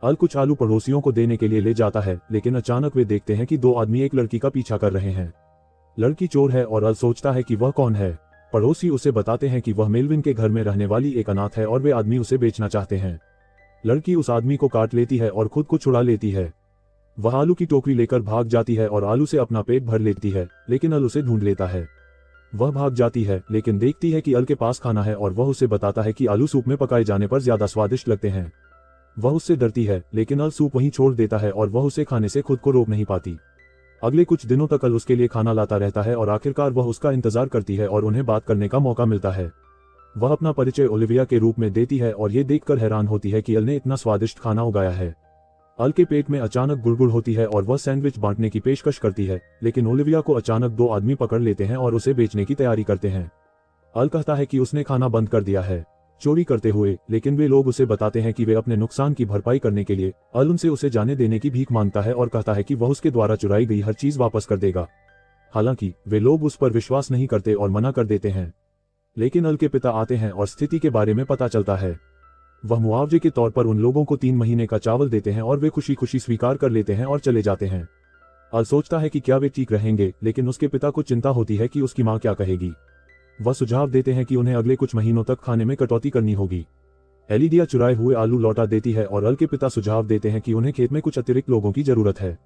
अल कुछ आलू पड़ोसियों को देने के लिए ले जाता है, लेकिन अचानक वे देखते हैं कि 2 आदमी एक लड़की का पीछा कर रहे हैं। लड़की चोर है और अल सोचता है कि वह कौन है। पड़ोसी उसे बताते हैं कि वह मेलविन के घर में रहने वाली एक अनाथ है और वे आदमी उसे बेचना चाहते हैं। लड़की उस आदमी को काट लेती है और खुद को छुड़ा लेती है। वह आलू की टोकरी लेकर भाग जाती है और आलू से अपना पेट भर लेती है, लेकिन अल उसे ढूंढ लेता है। वह भाग जाती है, लेकिन देखती है कि अल के पास खाना है और वह उसे बताता है कि आलू सूप में पकाए जाने पर ज्यादा स्वादिष्ट लगते हैं। वह उससे डरती है, लेकिन अल सूप वहीं छोड़ देता है और वह उसे खाने से खुद को रोक नहीं पाती। अगले कुछ दिनों तक अल उसके लिए खाना लाता रहता है और आखिरकार वह उसका इंतजार करती है और उन्हें बात करने का मौका मिलता है। वह अपना परिचय ओलिविया के रूप में देती है और ये देखकर हैरान होती है कि अल ने इतना स्वादिष्ट खाना उगाया है। अल के पेट में अचानक गुड़गुड़ होती है और वह सैंडविच बांटने की पेशकश करती है, लेकिन ओलिविया को अचानक 2 आदमी पकड़ लेते हैं और उसे बेचने की तैयारी करते हैं। अल कहता है कि उसने खाना बंद कर दिया है चोरी करते हुए, लेकिन वे लोग उसे बताते हैं कि वे अपने नुकसान की भरपाई करने के लिए अल उनसे उसे जाने देने की भीख मांगता है और कहता है कि वह उसके द्वारा चुराई गई हर चीज वापस कर देगा। हालांकि वे लोग उस पर विश्वास नहीं करते और मना कर देते हैं, लेकिन अल के पिता आते हैं और स्थिति के बारे में पता चलता है। वह मुआवजे के तौर पर उन लोगों को 3 महीने का चावल देते हैं और वे खुशी खुशी स्वीकार कर लेते हैं और चले जाते हैं। अल सोचता है कि क्या वे ठीक रहेंगे, लेकिन उसके पिता को चिंता होती है कि उसकी मां क्या कहेगी। वह सुझाव देते हैं कि उन्हें अगले कुछ महीनों तक खाने में कटौती करनी होगी। एलिडिया चुराए हुए आलू लौटा देती है और अल के पिता सुझाव देते हैं कि उन्हें खेत में कुछ अतिरिक्त लोगों की जरूरत है।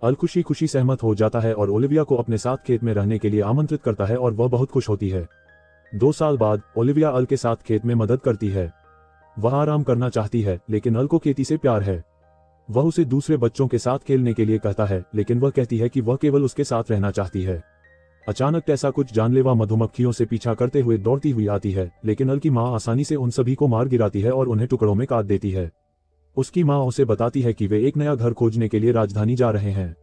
अल खुशी खुशी सहमत हो जाता है और ओलिविया को अपने साथ खेत में रहने के लिए आमंत्रित करता है और वह बहुत खुश होती है। 2 साल बाद ओलिविया अल के साथ खेत में मदद करती है। वह आराम करना चाहती है, लेकिन अल को खेती से प्यार है। वह उसे दूसरे बच्चों के साथ खेलने के लिए कहता है, लेकिन वह कहती है कि वह केवल उसके साथ रहना चाहती है। अचानक टेसा कुछ जानलेवा मधुमक्खियों से पीछा करते हुए दौड़ती हुई आती है, लेकिन अल की माँ आसानी से उन सभी को मार गिराती है और उन्हें टुकड़ों में काट देती है। उसकी माँ उसे बताती है कि वे एक नया घर खोजने के लिए राजधानी जा रहे हैं।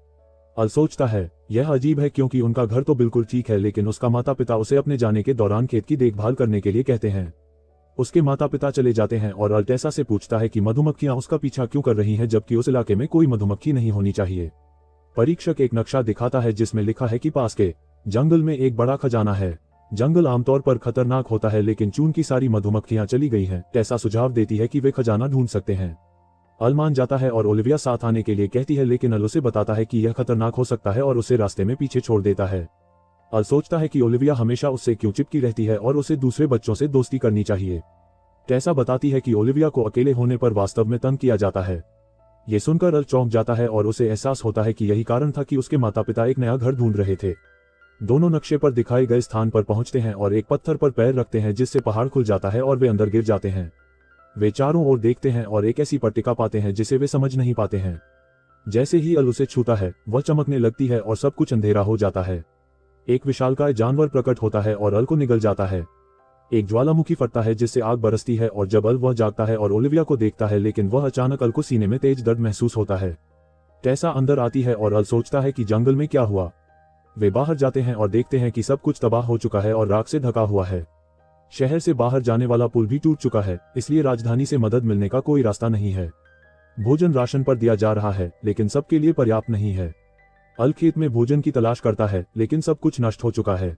अल सोचता है, यह अजीब है क्योंकि उनका घर तो बिल्कुल ठीक है, लेकिन उसका माता पिता उसे अपने जाने के दौरान खेत की देखभाल करने के लिए कहते हैं। उसके माता पिता चले जाते हैं और अल टेसा से पूछता है कि मधुमक्खियां उसका पीछा क्यों कर रही हैं जबकि उस इलाके में कोई मधुमक्खी नहीं होनी चाहिए। परीक्षक एक नक्शा दिखाता है जिसमें लिखा है कि पास के जंगल में एक बड़ा खजाना है। जंगल आमतौर पर खतरनाक होता है, लेकिन चूंकि सारी मधुमक्खियां चली गई हैं, टेसा सुझाव देती है कि वे खजाना ढूंढ सकते हैं। अल मान जाता है और ओलिविया साथ आने के लिए कहती है, लेकिन अल उसे बताता है कि यह खतरनाक हो सकता है और उसे रास्ते में पीछे छोड़ देता है। अल सोचता है कि ओलिविया हमेशा उससे क्यों चिपकी रहती है और उसे दूसरे बच्चों से दोस्ती करनी चाहिए। टेसा बताती है कि ओलिविया को अकेले होने पर वास्तव में तंग किया जाता है। ये सुनकर अल चौंक जाता है और उसे एहसास होता है कि यही कारण था कि उसके माता पिता एक नया घर ढूंढ रहे थे। दोनों नक्शे पर दिखाए गए स्थान पर पहुंचते हैं और एक पत्थर पर पैर रखते हैं जिससे पहाड़ खुल जाता है और वे अंदर गिर जाते हैं। वे चारों ओर देखते हैं और एक ऐसी पट्टिका पाते हैं जिसे वे समझ नहीं पाते हैं। जैसे ही अल उसे छूता है, वह चमकने लगती है और सब कुछ अंधेरा हो जाता है। एक विशालकाय जानवर प्रकट होता है और अल को निगल जाता है। एक ज्वालामुखी फटता है जिससे आग बरसती है और जब अल वह जागता है और ओलिविया को देखता है, लेकिन वह अचानक अल को सीने में तेज दर्द महसूस होता है। टेसा अंदर आती है और अल सोचता है कि जंगल में क्या हुआ। वे बाहर जाते हैं और देखते हैं कि सब कुछ तबाह हो चुका है और राख से ढका हुआ है। शहर से बाहर जाने वाला पुल भी टूट चुका है, इसलिए राजधानी से मदद मिलने का कोई रास्ता नहीं है। भोजन राशन पर दिया जा रहा है, लेकिन सबके लिए पर्याप्त नहीं है। अल खेत में भोजन की तलाश करता है, लेकिन सब कुछ नष्ट हो चुका है।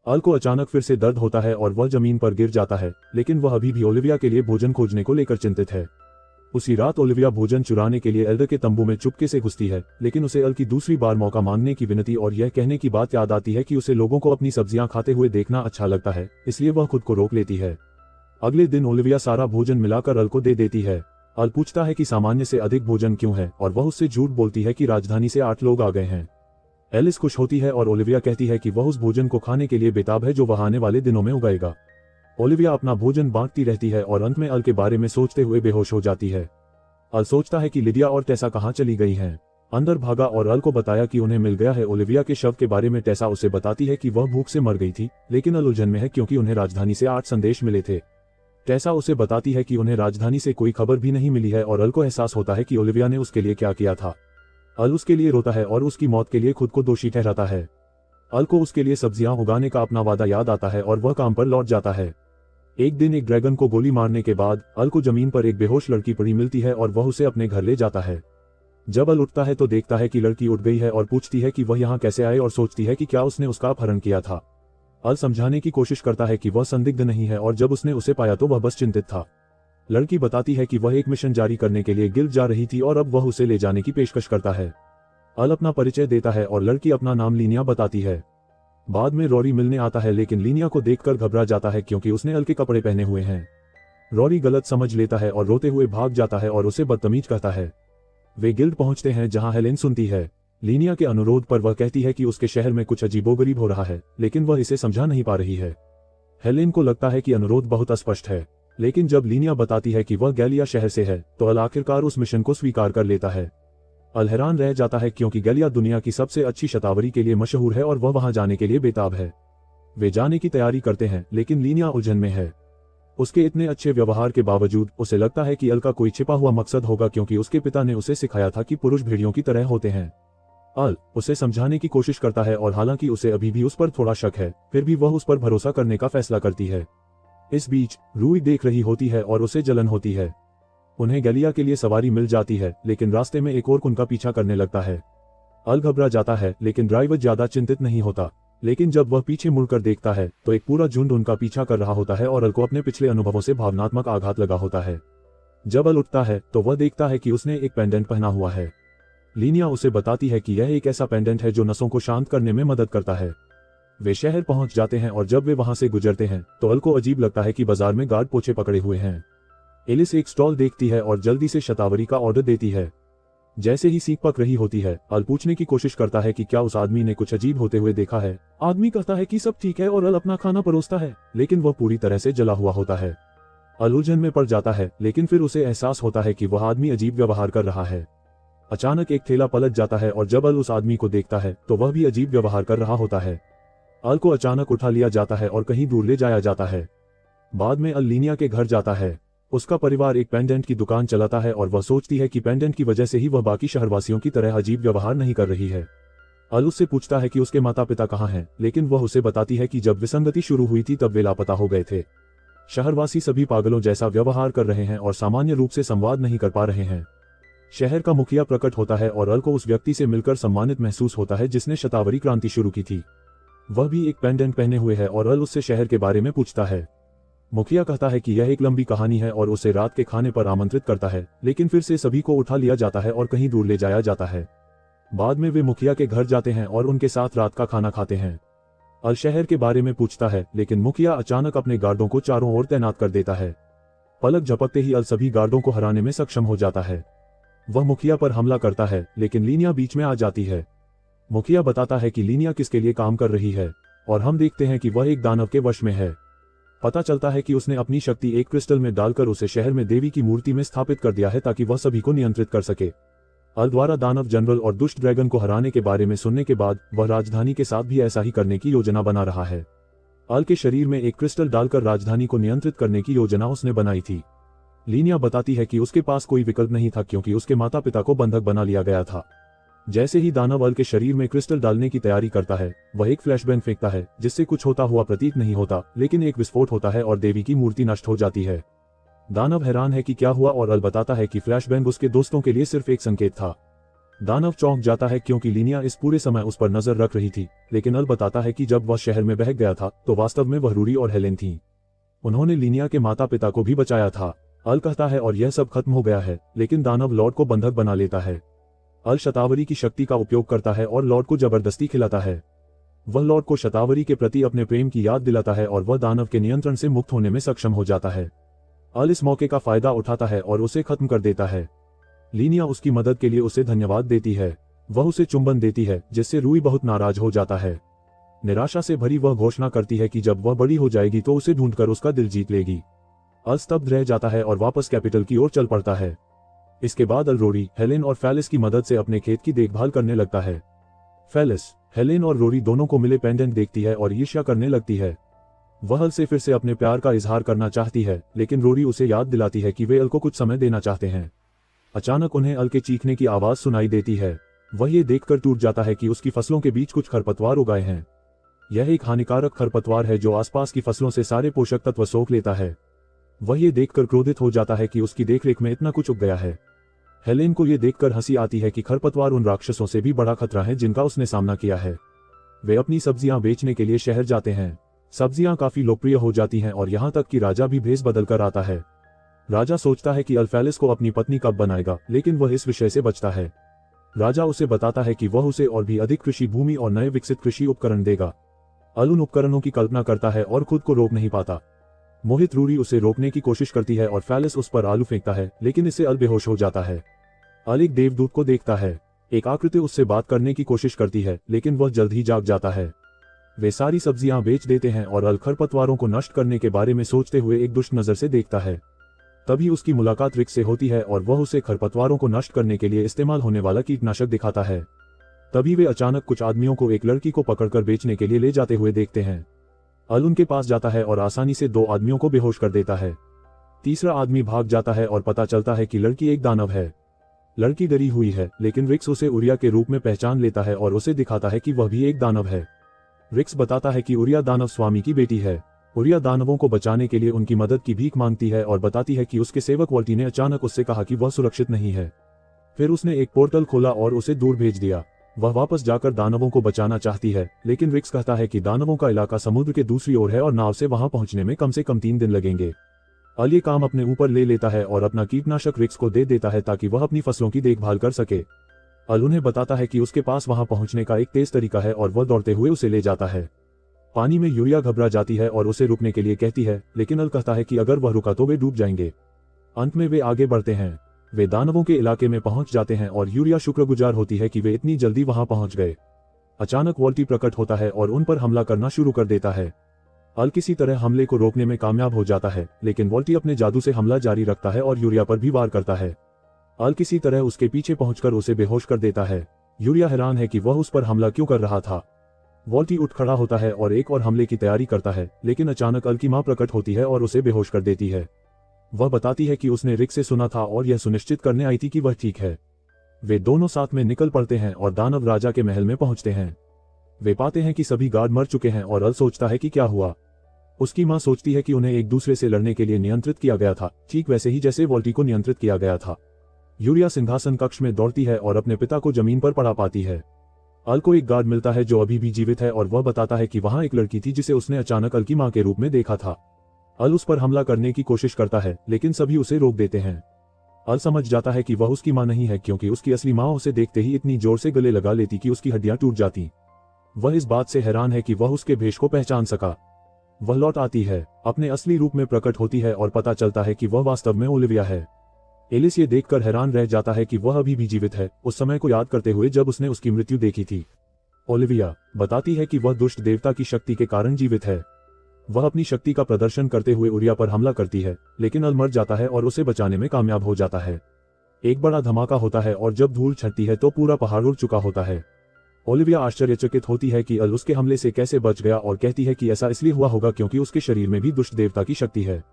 अल को अचानक फिर से दर्द होता है और वह जमीन पर गिर जाता है, लेकिन वह अभी भी ओलिविया के लिए भोजन खोजने को लेकर चिंतित है। उसी रात ओलिविया भोजन चुराने के लिए एल्डर के तंबू में चुपके से घुसती है, लेकिन उसे अल की दूसरी बार मौका मांगने की विनती और यह कहने की बात याद आती है कि उसे लोगों को अपनी सब्जियां खाते हुए देखना अच्छा लगता है, इसलिए वह खुद को रोक लेती है। अगले दिन ओलिविया सारा भोजन मिलाकर अल को दे देती है। अल पूछता है कि सामान्य से अधिक भोजन क्यों है और वह उससे झूठ बोलती है कि राजधानी से 8 लोग आ गए हैं। एलिस खुश होती है और ओलिविया कहती है कि वह उस भोजन को खाने के लिए बेताब है जो वह आने वाले दिनों में उगाएगा। ओलिविया अपना भोजन बांटती रहती है और अंत में अल के बारे में सोचते हुए बेहोश हो जाती है। अल सोचता है कि लिडिया और टेसा कहाँ चली गई हैं। अंदर भागा और अल को बताया कि उन्हें मिल गया है। ओलिविया के शव के बारे में टेसा उसे बताती है कि वह भूख से मर गई थी, लेकिन अल उलझन में है क्योंकि उन्हें राजधानी से 8 संदेश मिले थे। टेसा उसे बताती है कि उन्हें राजधानी से कोई खबर भी नहीं मिली है और अल को एहसास होता है कि ओलिविया ने उसके लिए क्या किया था। अल उसके लिए रोता है और उसकी मौत के लिए खुद को दोषी ठहराता है। अल को उसके लिए सब्जियां उगाने का अपना वादा याद आता है और वह काम पर लौट जाता है। एक दिन एक ड्रैगन को गोली मारने के बाद अल को जमीन पर एक बेहोश लड़की पड़ी मिलती है और वह उसे अपने घर ले जाता है। जब अल उठता है तो देखता है कि लड़की उठ गई है और पूछती है कि वह यहाँ कैसे आए और सोचती है कि क्या उसने उसका अपहरण किया था। अल समझाने की कोशिश करता है कि वह संदिग्ध नहीं है और जब उसने उसे पाया तो वह बस चिंतित था। लड़की बताती है कि वह एक मिशन जारी करने के लिए गिल्ड जा रही थी और अब वह उसे ले जाने की पेशकश करता है। अल अपना परिचय देता है और लड़की अपना नाम लीनिया बताती है। बाद में रॉरी मिलने आता है, लेकिन लीनिया को देखकर घबरा जाता है क्योंकि उसने अल के कपड़े पहने हुए हैं। रॉरी गलत समझ लेता है और रोते हुए भाग जाता है और उसे बदतमीज कहता है। वे गिल्ड पहुंचते हैं जहां हेलेन सुनती है। लीनिया के अनुरोध पर वह कहती है कि उसके शहर में कुछ अजीबोगरीब हो रहा है, लेकिन वह इसे समझा नहीं पा रही है। हेलेन को लगता है कि अनुरोध बहुत अस्पष्ट है, लेकिन जब लीनिया बताती है कि वह गैलिया शहर से है तो अल आखिरकार उस मिशन को स्वीकार कर लेता है। अल हैरान रह जाता है क्योंकि गैलिया दुनिया की सबसे अच्छी शतावरी के लिए मशहूर है और वह वहां जाने के लिए बेताब है। वे जाने की तैयारी करते हैं, लेकिन लीनिया उलझन में है। उसके इतने अच्छे व्यवहार के बावजूद उसे लगता है कि अल का कोई छिपा हुआ मकसद होगा क्योंकि उसके पिता ने उसे सिखाया था कि पुरुष भेड़ियों की तरह होते हैं। अल उसे समझाने की कोशिश करता है और हालांकि उसे अभी भी उस पर थोड़ा शक है, फिर भी वह उस पर भरोसा करने का फैसला करती है। इस बीच रूई देख रही होती है और उसे जलन होती है। उन्हें गैलिया के लिए सवारी मिल जाती है, लेकिन रास्ते में एक और उनका पीछा करने लगता है। अल घबरा जाता है, लेकिन ड्राइवर ज्यादा चिंतित नहीं होता। लेकिन जब वह पीछे मुड़कर देखता है तो एक पूरा झुंड उनका पीछा कर रहा होता है और अल को अपने पिछले अनुभवों से भावनात्मक आघात लगा होता है। जब अल उठता है तो वह देखता है कि उसने एक पेंडेंट पहना हुआ है। लीनिया उसे बताती है कि यह एक ऐसा पेंडेंट है जो नसों को शांत करने में मदद करता है। वे शहर पहुंच जाते हैं और जब वे वहां से गुजरते हैं तो अल को अजीब लगता है कि बाजार में गार्ड पोछे पकड़े हुए हैं। एलिस एक स्टॉल देखती है और जल्दी से शतावरी का ऑर्डर देती है। जैसे ही सीख पक रही होती है, अल पूछने की कोशिश करता है कि क्या उस आदमी ने कुछ अजीब होते हुए देखा है। आदमी कहता है कि सब ठीक है और अल अपना खाना परोसता है, लेकिन वह पूरी तरह से जला हुआ होता है। अल उलझन में पड़ जाता है, लेकिन फिर उसे एहसास होता है कि वह आदमी अजीब व्यवहार कर रहा है। अचानक एक ठेला पलट जाता है और जब अल उस आदमी को देखता है तो वह भी अजीब व्यवहार कर रहा होता है। अल को अचानक उठा लिया जाता है और कहीं दूर ले जाया जाता है। बाद में अल लीनिया के घर जाता है। उसका परिवार एक पेंडेंट की दुकान चलाता है और वह सोचती है कि पेंडेंट की वजह से ही वह बाकी शहरवासियों की तरह अजीब व्यवहार नहीं कर रही है। अल उससे पूछता है कि उसके माता पिता कहाँ हैं, लेकिन वह उसे बताती है कि जब विसंगति शुरू हुई थी तब वे लापता हो गए थे। शहरवासी सभी पागलों जैसा व्यवहार कर रहे हैं और सामान्य रूप से संवाद नहीं कर पा रहे हैं। शहर का मुखिया प्रकट होता है और अल को उस व्यक्ति से मिलकर सम्मानित महसूस होता है जिसने शतावरी क्रांति शुरू की थी। वह भी एक पेंडेंट पहने हुए है और अल उससे शहर के बारे में पूछता है। मुखिया कहता है कि यह एक लंबी कहानी है और उसे रात के खाने पर आमंत्रित करता है, लेकिन फिर से सभी को उठा लिया जाता है और कहीं दूर ले जाया जाता है। बाद में वे मुखिया के घर जाते हैं और उनके साथ रात का खाना खाते हैं। अल शहर के बारे में पूछता है, लेकिन मुखिया अचानक अपने गार्डों को चारों ओर तैनात कर देता है। पलक झपकते ही अल सभी गार्डों को हराने में सक्षम हो जाता है। वह मुखिया पर हमला करता है, लेकिन लीनिया बीच में आ जाती है। मुखिया बताता है कि लीनिया किसके लिए काम कर रही है और हम देखते हैं कि वह एक दानव के वश में है। पता चलता है कि उसने अपनी शक्ति एक क्रिस्टल में डालकर उसे शहर में देवी की मूर्ति में स्थापित कर दिया है ताकि वह सभी को नियंत्रित कर सके। अल द्वारा दानव जनरल और दुष्ट ड्रैगन को हराने के बारे में सुनने के बाद वह राजधानी के साथ भी ऐसा ही करने की योजना बना रहा है। अल के शरीर में एक क्रिस्टल डालकर राजधानी को नियंत्रित करने की योजना उसने बनाई थी। लीनिया बताती है कि उसके पास कोई विकल्प नहीं था क्योंकि उसके माता पिता को बंधक बना लिया गया था। जैसे ही दानव अल के शरीर में क्रिस्टल डालने की तैयारी करता है, वह एक फ्लैशबैंग फेंकता है जिससे कुछ होता हुआ प्रतीत नहीं होता, लेकिन एक विस्फोट होता है और देवी की मूर्ति नष्ट हो जाती है। दानव हैरान है कि क्या हुआ और अल बताता है कि फ्लैशबैंग उसके दोस्तों के लिए सिर्फ एक संकेत था। दानव चौंक जाता है क्योंकि लीनिया इस पूरे समय उस पर नजर रख रही थी, लेकिन अल बताता है कि जब वह शहर में बह गया था तो वास्तव में वह रूरी और हेलेन थीं। उन्होंने लीनिया के माता पिता को भी बचाया था। अल कहता है और यह सब खत्म हो गया है, लेकिन दानव लॉर्ड को बंधक बना लेता है। अल शतावरी की शक्ति का उपयोग करता है और लॉर्ड को जबरदस्ती खिलाता है। वह लॉर्ड को शतावरी के प्रति अपने प्रेम की याद दिलाता है और वह दानव के नियंत्रण से मुक्त होने में सक्षम हो जाता है। अल इस मौके का फायदा उठाता है और उसे खत्म कर देता है। लीनिया उसकी मदद के लिए उसे धन्यवाद देती है। वह उसे चुंबन देती है, जिससे रूई बहुत नाराज हो जाता है। निराशा से भरी वह घोषणा करती है कि जब वह बड़ी हो जाएगी तो उसे ढूंढकर उसका दिल जीत लेगी। अल स्तब्ध रह जाता है और वापस कैपिटल की ओर चल पड़ता है। इसके बाद अल रोरी, हेलेन और फेलिस की मदद से अपने खेत की देखभाल करने लगता है। फेलिस, हेलेन और रोरी दोनों को मिले पेंडेंट देखती है और ईर्ष्या करने लगती है। वह अल से फिर से अपने प्यार का इजहार करना चाहती है, लेकिन रोरी उसे याद दिलाती है कि वे अल को कुछ समय देना चाहते हैं। अचानक उन्हें अल के चीखने की आवाज सुनाई देती है। वह ये देखकर टूट जाता है कि उसकी फसलों के बीच कुछ खरपतवार उगाए हैं। यह एक हानिकारक खरपतवार है जो आसपास की फसलों से सारे पोषक तत्व सोख लेता है। वह ये देखकर क्रोधित हो जाता है कि उसकी देखरेख में इतना कुछ उग गया है। हेलेन को ये देखकर हंसी आती है कि खरपतवार उन राक्षसों से भी बड़ा खतरा है जिनका उसने सामना किया है। वे अपनी सब्जियां बेचने के लिए शहर जाते हैं। सब्जियां काफी लोकप्रिय हो जाती हैं और यहाँ तक कि राजा भी भेष बदल कर आता है। राजा सोचता है कि अल फेलिस को अपनी पत्नी कब बनाएगा, लेकिन वह इस विषय से बचता है। राजा उसे बताता है कि वह उसे और भी अधिक कृषि भूमि और नए विकसित कृषि उपकरण देगा। अल उन उपकरणों की कल्पना करता है और खुद को रोक नहीं पाता। मोहित रूरी उसे रोकने की कोशिश करती है और फेलिस उस पर आलू फेंकता है, लेकिन इससे अल बेहोश हो जाता है। अल एक देवदूत को देखता है। एक आकृति उससे बात करने की कोशिश करती है, लेकिन वह जल्द ही जाग जाता है। वे सारी सब्जियां बेच देते हैं और अल खरपतवारों को नष्ट करने के बारे में सोचते हुए एक दुष्ट नजर से देखता है। तभी उसकी मुलाकात रिक से होती है और वह उसे खरपतवारों को नष्ट करने के लिए इस्तेमाल होने वाला कीटनाशक दिखाता है। तभी वे अचानक कुछ आदमियों को एक लड़की को पकड़कर बेचने के लिए ले जाते हुए देखते हैं। अल उनके पास जाता है और आसानी से 2 आदमियों को बेहोश कर देता है। तीसरा आदमी भाग जाता है और पता चलता है कि लड़की एक दानव है। लड़की डरी हुई है, लेकिन रिक्स उसे उरिया के रूप में पहचान लेता है और उसे दिखाता है कि वह भी एक दानव है। रिक्स बताता है कि उरिया दानव स्वामी की बेटी है। उरिया दानवों को बचाने के लिए उनकी मदद की भीख मांगती है और बताती है कि उसके सेवक वॉल्टी ने अचानक उससे कहा कि वह सुरक्षित नहीं है। फिर उसने एक पोर्टल खोला और उसे दूर भेज दिया। वह वापस जाकर दानवों को बचाना चाहती है, लेकिन रिक्स कहता है कि दानवों का इलाका समुद्र के दूसरी ओर है और नाव से वहां पहुंचने में कम से कम 3 दिन लगेंगे। अल ये काम अपने ऊपर ले लेता है और अपना कीटनाशक रिक्स को दे देता है ताकि वह अपनी फसलों की देखभाल कर सके। अल उन्हें बताता है कि उसके पास वहां पहुंचने का एक तेज तरीका है और वह दौड़ते हुए उसे ले जाता है। पानी में यूरिया घबरा जाती है और उसे रुकने के लिए कहती है, लेकिन अल कहता है कि अगर वह रुका तो वे डूब जाएंगे। अंत में वे आगे बढ़ते हैं। वे दानवों के इलाके में पहुंच जाते हैं और यूरिया शुक्रगुजार होती है कि वे इतनी जल्दी वहां पहुंच गए। अचानक वॉल्टी प्रकट होता है और उन पर हमला करना शुरू कर देता है। अल किसी तरह हमले को रोकने में कामयाब हो जाता है, लेकिन वॉल्टी अपने जादू से हमला जारी रखता है और यूरिया पर भी वार करता है। अल किसी तरह उसके पीछे पहुंचकर उसे बेहोश कर देता है। यूरिया हैरान है कि वह उस पर हमला क्यों कर रहा था। वॉल्टी उठ खड़ा होता है और एक और हमले की तैयारी करता है, लेकिन अचानक अल की मां प्रकट होती है और उसे बेहोश कर देती है। वह बताती है कि उसने रिक से सुना था और यह सुनिश्चित करने आई थी कि वह ठीक है। वे दोनों साथ में निकल पड़ते हैं और दानव राजा के महल में पहुंचते हैं। वे पाते हैं कि सभी गार्ड मर चुके हैं और अल सोचता है कि क्या हुआ। उसकी मां सोचती है कि उन्हें एक दूसरे से लड़ने के लिए नियंत्रित किया गया था, ठीक वैसे ही जैसे वॉल्टी को नियंत्रित किया गया था। यूरिया सिंहासन कक्ष में दौड़ती है और अपने पिता को जमीन पर पड़ा पाती है। अल को एक गार्ड मिलता है जो अभी भी जीवित है और वह बताता है कि वहां एक लड़की थी जिसे उसने अचानक अल की मां के रूप में देखा था। अल उस पर हमला करने की कोशिश करता है, लेकिन सभी उसे रोक देते हैं। अल समझ जाता है कि वह उसकी मां नहीं है, क्योंकि उसकी असली मां उसे देखते ही इतनी जोर से गले लगा लेती कि उसकी हड्डियां टूट जाती। वह इस बात से हैरान है कि वह उसके भेष को पहचान सका। वह लौट आती है, अपने असली रूप में प्रकट होती है और पता चलता है कि वह वास्तव में ओलिविया है। एलिस ये देखकर हैरान रह जाता है कि वह अभी भी जीवित है, उस समय को याद करते हुए जब उसने उसकी मृत्यु देखी थी। ओलिविया बताती है कि वह दुष्ट देवता की शक्ति के कारण जीवित है। वह अपनी शक्ति का प्रदर्शन करते हुए यूरिया पर हमला करती है, लेकिन अल मर जाता है और उसे बचाने में कामयाब हो जाता है। एक बड़ा धमाका होता है और जब धूल छटती है तो पूरा पहाड़ उड़ चुका होता है। ओलिविया आश्चर्यचकित होती है कि अल उसके हमले से कैसे बच गया और कहती है कि ऐसा इसलिए हुआ होगा क्योंकि उसके शरीर में भी दुष्ट देवता की शक्ति है।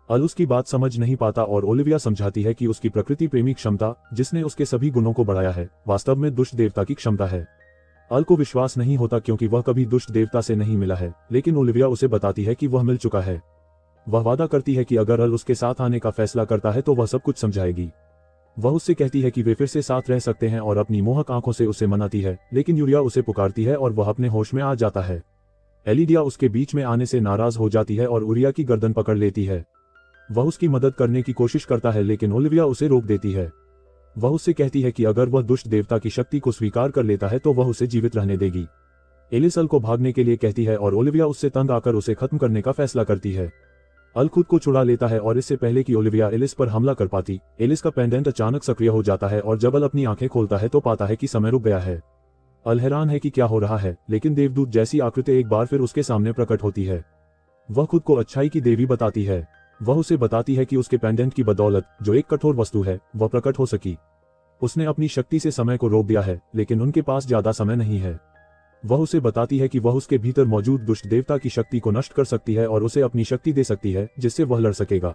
अल उसकी बात समझ नहीं पाता और ओलिविया समझाती है कि उसकी प्रकृति प्रेमी क्षमता, जिसने उसके सभी गुणों को बढ़ाया है, वास्तव में दुष्ट देवता की क्षमता है। अल को विश्वास नहीं होता क्योंकि वह कभी दुष्ट देवता से नहीं मिला है, लेकिन ओलिविया उसे बताती है कि वह मिल चुका है। वह वादा करती है कि अगर अल उसके साथ आने का फैसला करता है तो वह सब कुछ समझाएगी। वह उससे कहती है कि वे फिर से साथ रह सकते हैं और अपनी मोहक आंखों से उसे मनाती है, लेकिन यूरिया उसे पुकारती है और वह अपने होश में आ जाता है। एलिडिया उसके बीच में आने से नाराज हो जाती है और यूरिया की गर्दन पकड़ लेती है। वह उसकी मदद करने की कोशिश करता है, लेकिन ओलिविया उसे रोक देती है। वह उससे कहती है कि अगर वह दुष्ट देवता की शक्ति को स्वीकार कर लेता है तो वह उसे जीवित रहने देगी। एलिस अल को भागने के लिए कहती है और ओलिविया उससे तंग आकर उसे खत्म करने का फैसला करती है। अल खुद को छुड़ा लेता है और इससे पहले कि ओलिविया एलिस पर हमला कर पाती, एलिस का पेंडेंट अचानक सक्रिय हो जाता है और जब अल अपनी आंखें खोलता है तो पाता है कि समय रुक गया है। अल हैरान है कि क्या हो रहा है, लेकिन देवदूत जैसी आकृति एक बार फिर उसके सामने प्रकट होती है। वह खुद को अच्छाई की देवी बताती है। वह उसे बताती है कि उसके पेंडेंट की बदौलत, जो एक कठोर वस्तु है, वह प्रकट हो सकी। उसने अपनी शक्ति से समय को रोक दिया है, लेकिन उनके पास ज्यादा समय नहीं है। वह उसे बताती है कि वह उसके भीतर मौजूद दुष्ट देवता की शक्ति को नष्ट कर सकती है और उसे अपनी शक्ति दे सकती है, जिससे वह लड़ सकेगा।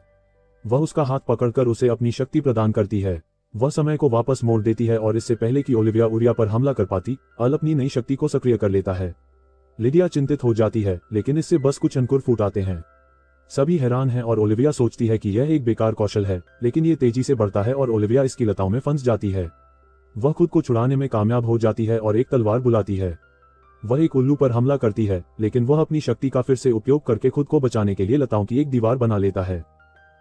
वह उसका हाथ पकड़कर उसे अपनी शक्ति प्रदान करती है। वह समय को वापस मोड़ देती है और इससे पहले कि ओलिविया यूरिया पर हमला कर पाती, अल अपनी नई शक्ति को सक्रिय कर लेता है। लिडिया चिंतित हो जाती है, लेकिन इससे बस कुछ अंकुर फूट आते हैं। सभी हैरान हैं और ओलिविया सोचती है कि यह एक बेकार कौशल है, लेकिन ये तेजी से बढ़ता है और ओलिविया इसकी लताओं में फंस जाती है। वह खुद को छुड़ाने में कामयाब हो जाती है और एक तलवार बुलाती है। वह एक उल्लू पर हमला करती है, लेकिन वह अपनी शक्ति का फिर से उपयोग करके खुद को बचाने के लिए लताओं की एक दीवार बना लेता है।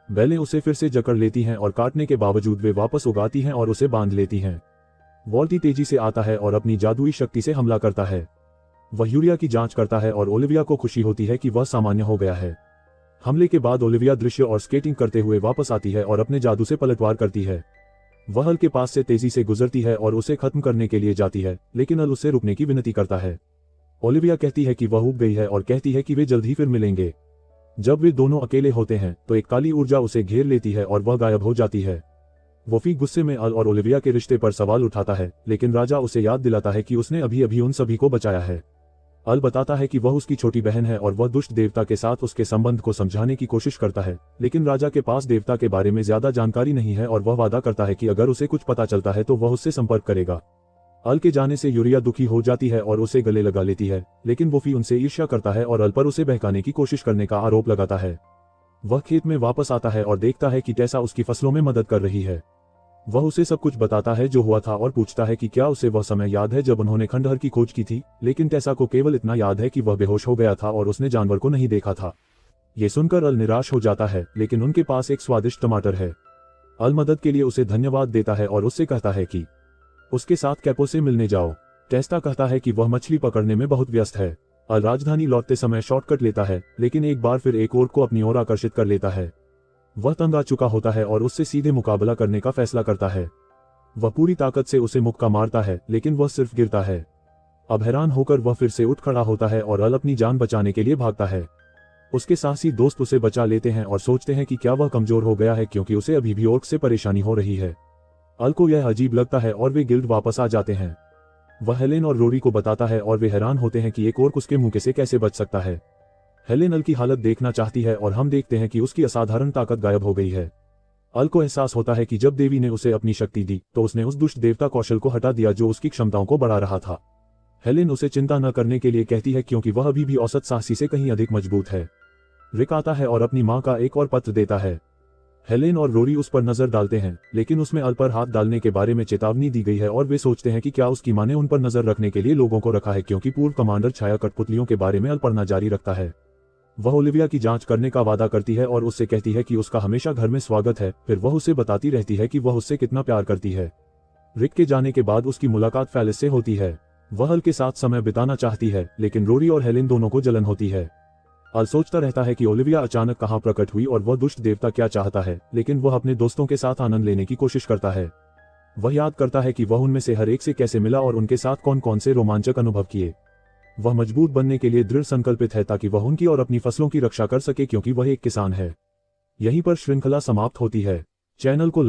बैलें उसे फिर से जकड़ लेती हैं और काटने के बावजूद वे वापस उगाती हैं और उसे बांध लेती हैं। वॉल्टी तेजी से आता है और अपनी जादुई शक्ति से हमला करता है। वह यूरिया की जांच करता है और ओलिविया को खुशी होती है कि वह सामान्य हो गया है। हमले के बाद ओलिविया दृश्य और स्केटिंग करते हुए वापस आती है और अपने जादू से पलटवार करती है। वह अल के पास से तेजी से गुजरती है और उसे खत्म करने के लिए जाती है, लेकिन अल उससे रुकने की विनती करता है। ओलिविया कहती है कि वह ऊब गई है और कहती है कि वे जल्द ही फिर मिलेंगे। जब वे दोनों अकेले होते हैं तो एक काली ऊर्जा उसे घेर लेती है और वह गायब हो जाती है। वोफी गुस्से में अल और ओलिविया के रिश्ते पर सवाल उठाता है, लेकिन राजा उसे याद दिलाता है कि उसने अभी अभी उन सभी को बचाया है। अल बताता है कि वह उसकी छोटी बहन है और वह दुष्ट देवता के साथ उसके संबंध को समझाने की कोशिश करता है, लेकिन राजा के पास देवता के बारे में ज्यादा जानकारी नहीं है और वह वादा करता है कि अगर उसे कुछ पता चलता है तो वह उससे संपर्क करेगा। अल के जाने से यूरिया दुखी हो जाती है और उसे गले लगा लेती है, लेकिन वोफी उनसे ईर्ष्या करता है और अल पर उसे बहकाने की कोशिश करने का आरोप लगाता है। वह खेत में वापस आता है और देखता है कि टेसा उसकी फसलों में मदद कर रही है। वह उसे सब कुछ बताता है जो हुआ था और पूछता है कि क्या उसे वह समय याद है जब उन्होंने खंडहर की खोज की थी, लेकिन टेसा को केवल इतना याद है कि वह बेहोश हो गया था और उसने जानवर को नहीं देखा था। ये सुनकर अल निराश हो जाता है, लेकिन उनके पास एक स्वादिष्ट टमाटर है। अल मदद के लिए उसे धन्यवाद देता है और उससे कहता है कि उसके साथ कैपो से मिलने जाओ। टेस्टा कहता है कि वह मछली पकड़ने में बहुत व्यस्त है। अल राजधानी लौटते समय शॉर्टकट लेता है, लेकिन एक बार फिर एक ओर को अपनी ओर आकर्षित कर लेता है। वह तंग आ चुका होता है और उससे सीधे मुकाबला करने का फैसला करता है। वह पूरी ताकत से उसे मुक्का मारता है, लेकिन वह सिर्फ गिरता है। अब हैरान होकर वह फिर से उठ खड़ा होता है और अल अपनी जान बचाने के लिए भागता है। उसके साहसी दोस्त उसे बचा लेते हैं और सोचते हैं कि क्या वह कमजोर हो गया है, क्योंकि उसे अभी भी ओर्क से परेशानी हो रही है। अल को यह अजीब लगता है और वे गिल्ड वापस आ जाते हैं। वह हेलेन और रोरी को बताता है और वे हैरान होते हैं कि एक ओर्क उसके मुंह से कैसे बच सकता है। हेलेन अल की हालत देखना चाहती है और हम देखते हैं कि उसकी असाधारण ताकत गायब हो गई है। अल को एहसास होता है कि जब देवी ने उसे अपनी शक्ति दी तो उसने उस दुष्ट देवता कौशल को हटा दिया जो उसकी क्षमताओं को बढ़ा रहा था। हेलेन उसे चिंता न करने के लिए कहती है, क्योंकि वह अभी भी औसत साहसी से कहीं अधिक मजबूत है। रिक आता है और अपनी मां का एक और पत्र देता है। हेलेन और रोरी उस पर नजर डालते हैं, लेकिन उसमें अल पर हाथ डालने के बारे में चेतावनी दी गई है और वे सोचते हैं कि क्या उसकी मां ने उन पर नजर रखने के लिए लोगों को रखा है, क्योंकि पूर्व कमांडर छाया कठपुतलियों के बारे में अल पढ़ना जारी रखता है। वह ओलिविया की जांच करने का वादा करती है और उससे कहती है कि उसका हमेशा घर में स्वागत है। फिर वह उसे बताती रहती है कि वह उससे कितना प्यार करती है। रिक के जाने के बाद उसकी मुलाकात फेलिस से होती है। वह अल के साथ समय बिताना चाहती है, लेकिन रोरी और हेलेन दोनों को जलन होती है। अल सोचता रहता है कि ओलिविया अचानक कहां प्रकट हुई और वह दुष्ट देवता क्या चाहता है, लेकिन वह अपने दोस्तों के साथ आनंद लेने की कोशिश करता है। वह याद करता है कि वह उनमें से हर एक से कैसे मिला और उनके साथ कौन कौन से रोमांचक अनुभव किए। वह मजबूत बनने के लिए दृढ़ संकल्पित है ताकि वह उनकी और अपनी फसलों की रक्षा कर सके, क्योंकि वह एक किसान है। यहीं पर श्रृंखला समाप्त होती है। चैनल को